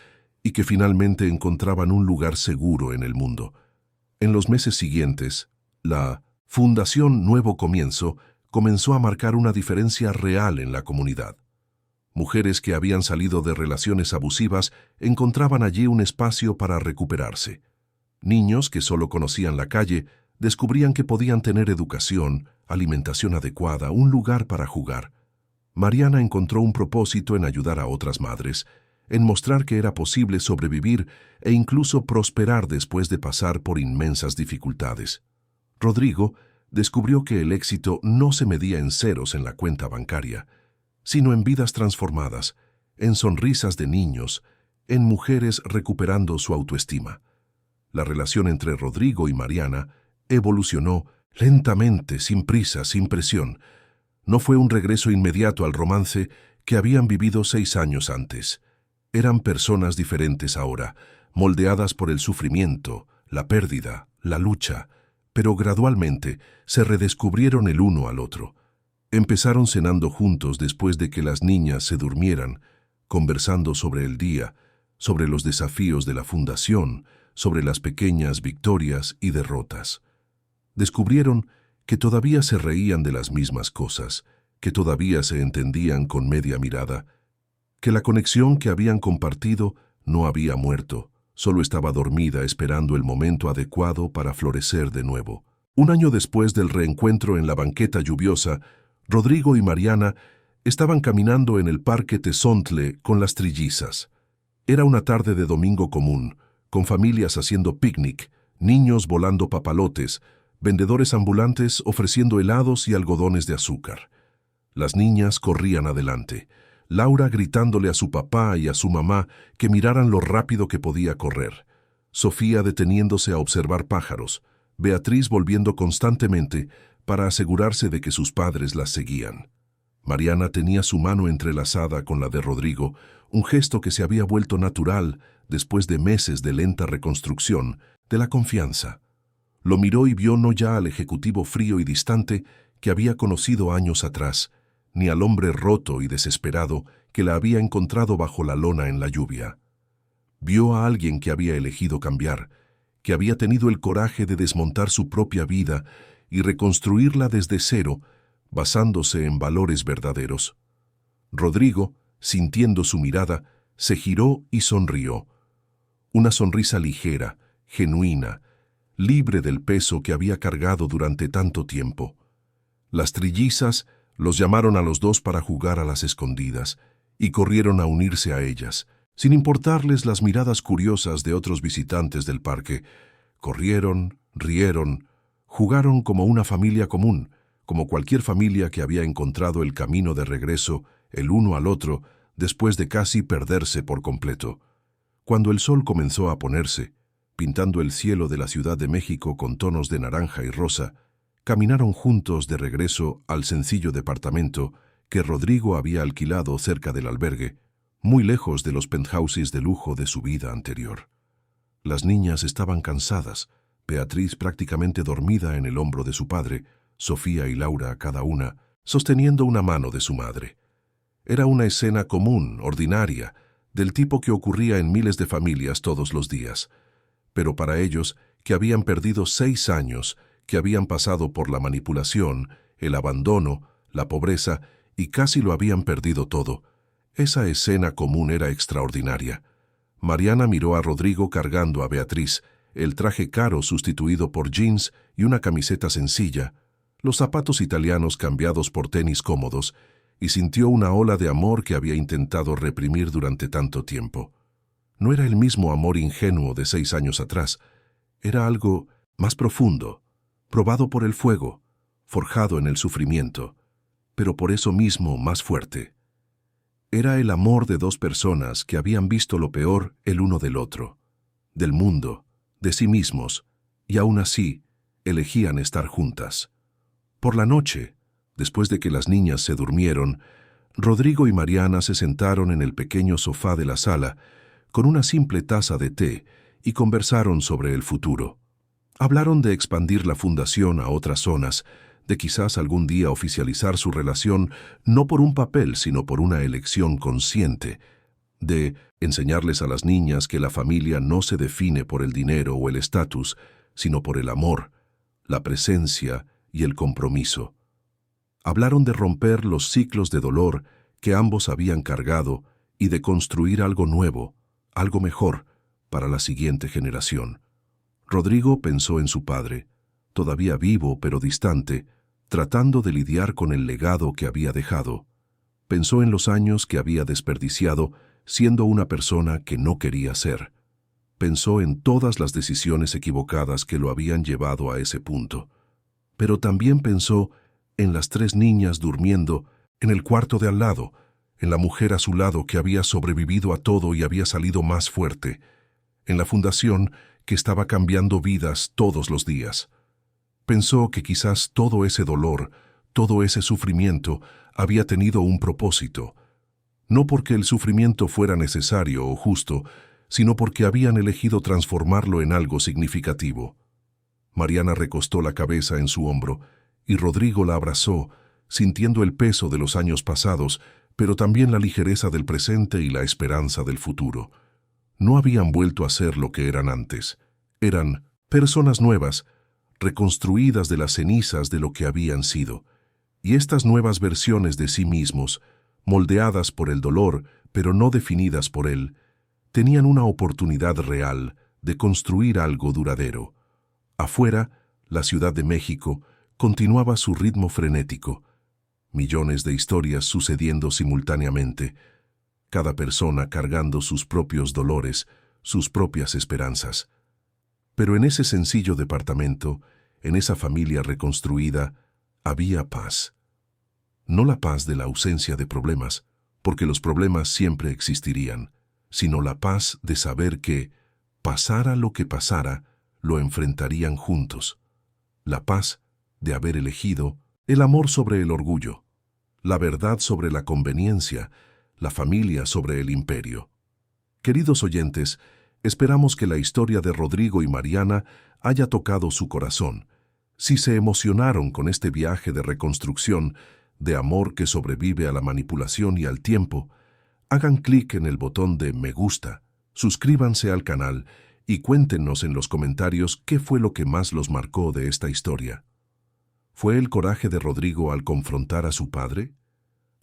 y que finalmente encontraban un lugar seguro en el mundo. En los meses siguientes, la Fundación Nuevo Comienzo comenzó a marcar una diferencia real en la comunidad. Mujeres que habían salido de relaciones abusivas encontraban allí un espacio para recuperarse. Niños que solo conocían la calle descubrían que podían tener educación, alimentación adecuada, un lugar para jugar. Mariana encontró un propósito en ayudar a otras madres, en mostrar que era posible sobrevivir e incluso prosperar después de pasar por inmensas dificultades. Rodrigo descubrió que el éxito no se medía en ceros en la cuenta bancaria, sino en vidas transformadas, en sonrisas de niños, en mujeres recuperando su autoestima. La relación entre Rodrigo y Mariana evolucionó lentamente, sin prisa, sin presión. No fue un regreso inmediato al romance que habían vivido 6 años antes. Eran personas diferentes ahora, moldeadas por el sufrimiento, la pérdida, la lucha, pero gradualmente se redescubrieron el uno al otro. Empezaron cenando juntos después de que las niñas se durmieran, conversando sobre el día, sobre los desafíos de la fundación, sobre las pequeñas victorias y derrotas. Descubrieron que todavía se reían de las mismas cosas, que todavía se entendían con media mirada, que la conexión que habían compartido no había muerto, solo estaba dormida esperando el momento adecuado para florecer de nuevo. Un año después del reencuentro en la banqueta lluviosa, Rodrigo y Mariana estaban caminando en el Parque Tezontle con las trillizas. Era una tarde de domingo común, con familias haciendo picnic, niños volando papalotes, vendedores ambulantes ofreciendo helados y algodones de azúcar. Las niñas corrían adelante, Laura gritándole a su papá y a su mamá que miraran lo rápido que podía correr, Sofía deteniéndose a observar pájaros, Beatriz volviendo constantemente para asegurarse de que sus padres las seguían. Mariana tenía su mano entrelazada con la de Rodrigo, un gesto que se había vuelto natural después de meses de lenta reconstrucción de la confianza. Lo miró y vio no ya al ejecutivo frío y distante que había conocido años atrás, ni al hombre roto y desesperado que la había encontrado bajo la lona en la lluvia. Vio a alguien que había elegido cambiar, que había tenido el coraje de desmontar su propia vida y reconstruirla desde cero, basándose en valores verdaderos. Rodrigo, sintiendo su mirada, se giró y sonrió. Una sonrisa ligera, genuina, libre del peso que había cargado durante tanto tiempo. Las trillizas los llamaron a los dos para jugar a las escondidas y corrieron a unirse a ellas, sin importarles las miradas curiosas de otros visitantes del parque. Corrieron, rieron, jugaron como una familia común, como cualquier familia que había encontrado el camino de regreso el uno al otro después de casi perderse por completo. Cuando el sol comenzó a ponerse, pintando el cielo de la Ciudad de México con tonos de naranja y rosa, caminaron juntos de regreso al sencillo departamento que Rodrigo había alquilado cerca del albergue, muy lejos de los penthouses de lujo de su vida anterior. Las niñas estaban cansadas, Beatriz prácticamente dormida en el hombro de su padre, Sofía y Laura cada una, sosteniendo una mano de su madre. Era una escena común, ordinaria, del tipo que ocurría en miles de familias todos los días. Pero para ellos, que habían perdido 6 años, que habían pasado por la manipulación, el abandono, la pobreza y casi lo habían perdido todo, esa escena común era extraordinaria. Mariana miró a Rodrigo cargando a Beatriz, el traje caro sustituido por jeans y una camiseta sencilla, los zapatos italianos cambiados por tenis cómodos, y sintió una ola de amor que había intentado reprimir durante tanto tiempo. No era el mismo amor ingenuo de 6 años atrás, era algo más profundo, probado por el fuego, forjado en el sufrimiento, pero por eso mismo más fuerte. Era el amor de 2 personas que habían visto lo peor el uno del otro, del mundo, de sí mismos, y aún así elegían estar juntas. Por la noche, después de que las niñas se durmieron, Rodrigo y Mariana se sentaron en el pequeño sofá de la sala con una simple taza de té y conversaron sobre el futuro. Hablaron de expandir la fundación a otras zonas, de quizás algún día oficializar su relación no por un papel, sino por una elección consciente, de enseñarles a las niñas que la familia no se define por el dinero o el estatus, sino por el amor, la presencia y el compromiso. Hablaron de romper los ciclos de dolor que ambos habían cargado y de construir algo nuevo, algo mejor, para la siguiente generación. Rodrigo pensó en su padre, todavía vivo pero distante, tratando de lidiar con el legado que había dejado. Pensó en los años que había desperdiciado siendo una persona que no quería ser. Pensó en todas las decisiones equivocadas que lo habían llevado a ese punto. Pero también pensó en las 3 niñas durmiendo en el cuarto de al lado, en la mujer a su lado que había sobrevivido a todo y había salido más fuerte, en la fundación que estaba cambiando vidas todos los días. Pensó que quizás todo ese dolor, todo ese sufrimiento había tenido un propósito, no porque el sufrimiento fuera necesario o justo, sino porque habían elegido transformarlo en algo significativo. Mariana recostó la cabeza en su hombro y Rodrigo la abrazó, sintiendo el peso de los años pasados, pero también la ligereza del presente y la esperanza del futuro. No habían vuelto a ser lo que eran antes. Eran personas nuevas, reconstruidas de las cenizas de lo que habían sido. Y estas nuevas versiones de sí mismos, moldeadas por el dolor, pero no definidas por él, tenían una oportunidad real de construir algo duradero. Afuera, la Ciudad de México continuaba su ritmo frenético, millones de historias sucediendo simultáneamente, cada persona cargando sus propios dolores, sus propias esperanzas. Pero en ese sencillo departamento, en esa familia reconstruida, había paz. No la paz de la ausencia de problemas, porque los problemas siempre existirían, sino la paz de saber que, pasara lo que pasara, lo enfrentarían juntos. La paz de haber elegido el amor sobre el orgullo, la verdad sobre la conveniencia, la familia sobre el imperio. Queridos oyentes, esperamos que la historia de Rodrigo y Mariana haya tocado su corazón. Si se emocionaron con este viaje de reconstrucción, de amor que sobrevive a la manipulación y al tiempo, hagan clic en el botón de me gusta, suscríbanse al canal y cuéntenos en los comentarios qué fue lo que más los marcó de esta historia. ¿Fue el coraje de Rodrigo al confrontar a su padre?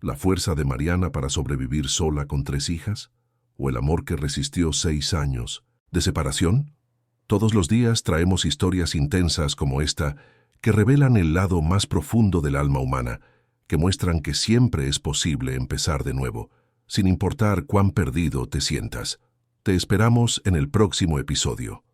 ¿La fuerza de Mariana para sobrevivir sola con 3 hijas? ¿O el amor que resistió 6 años de separación? Todos los días traemos historias intensas como esta que revelan el lado más profundo del alma humana, que muestran que siempre es posible empezar de nuevo, sin importar cuán perdido te sientas. Te esperamos en el próximo episodio.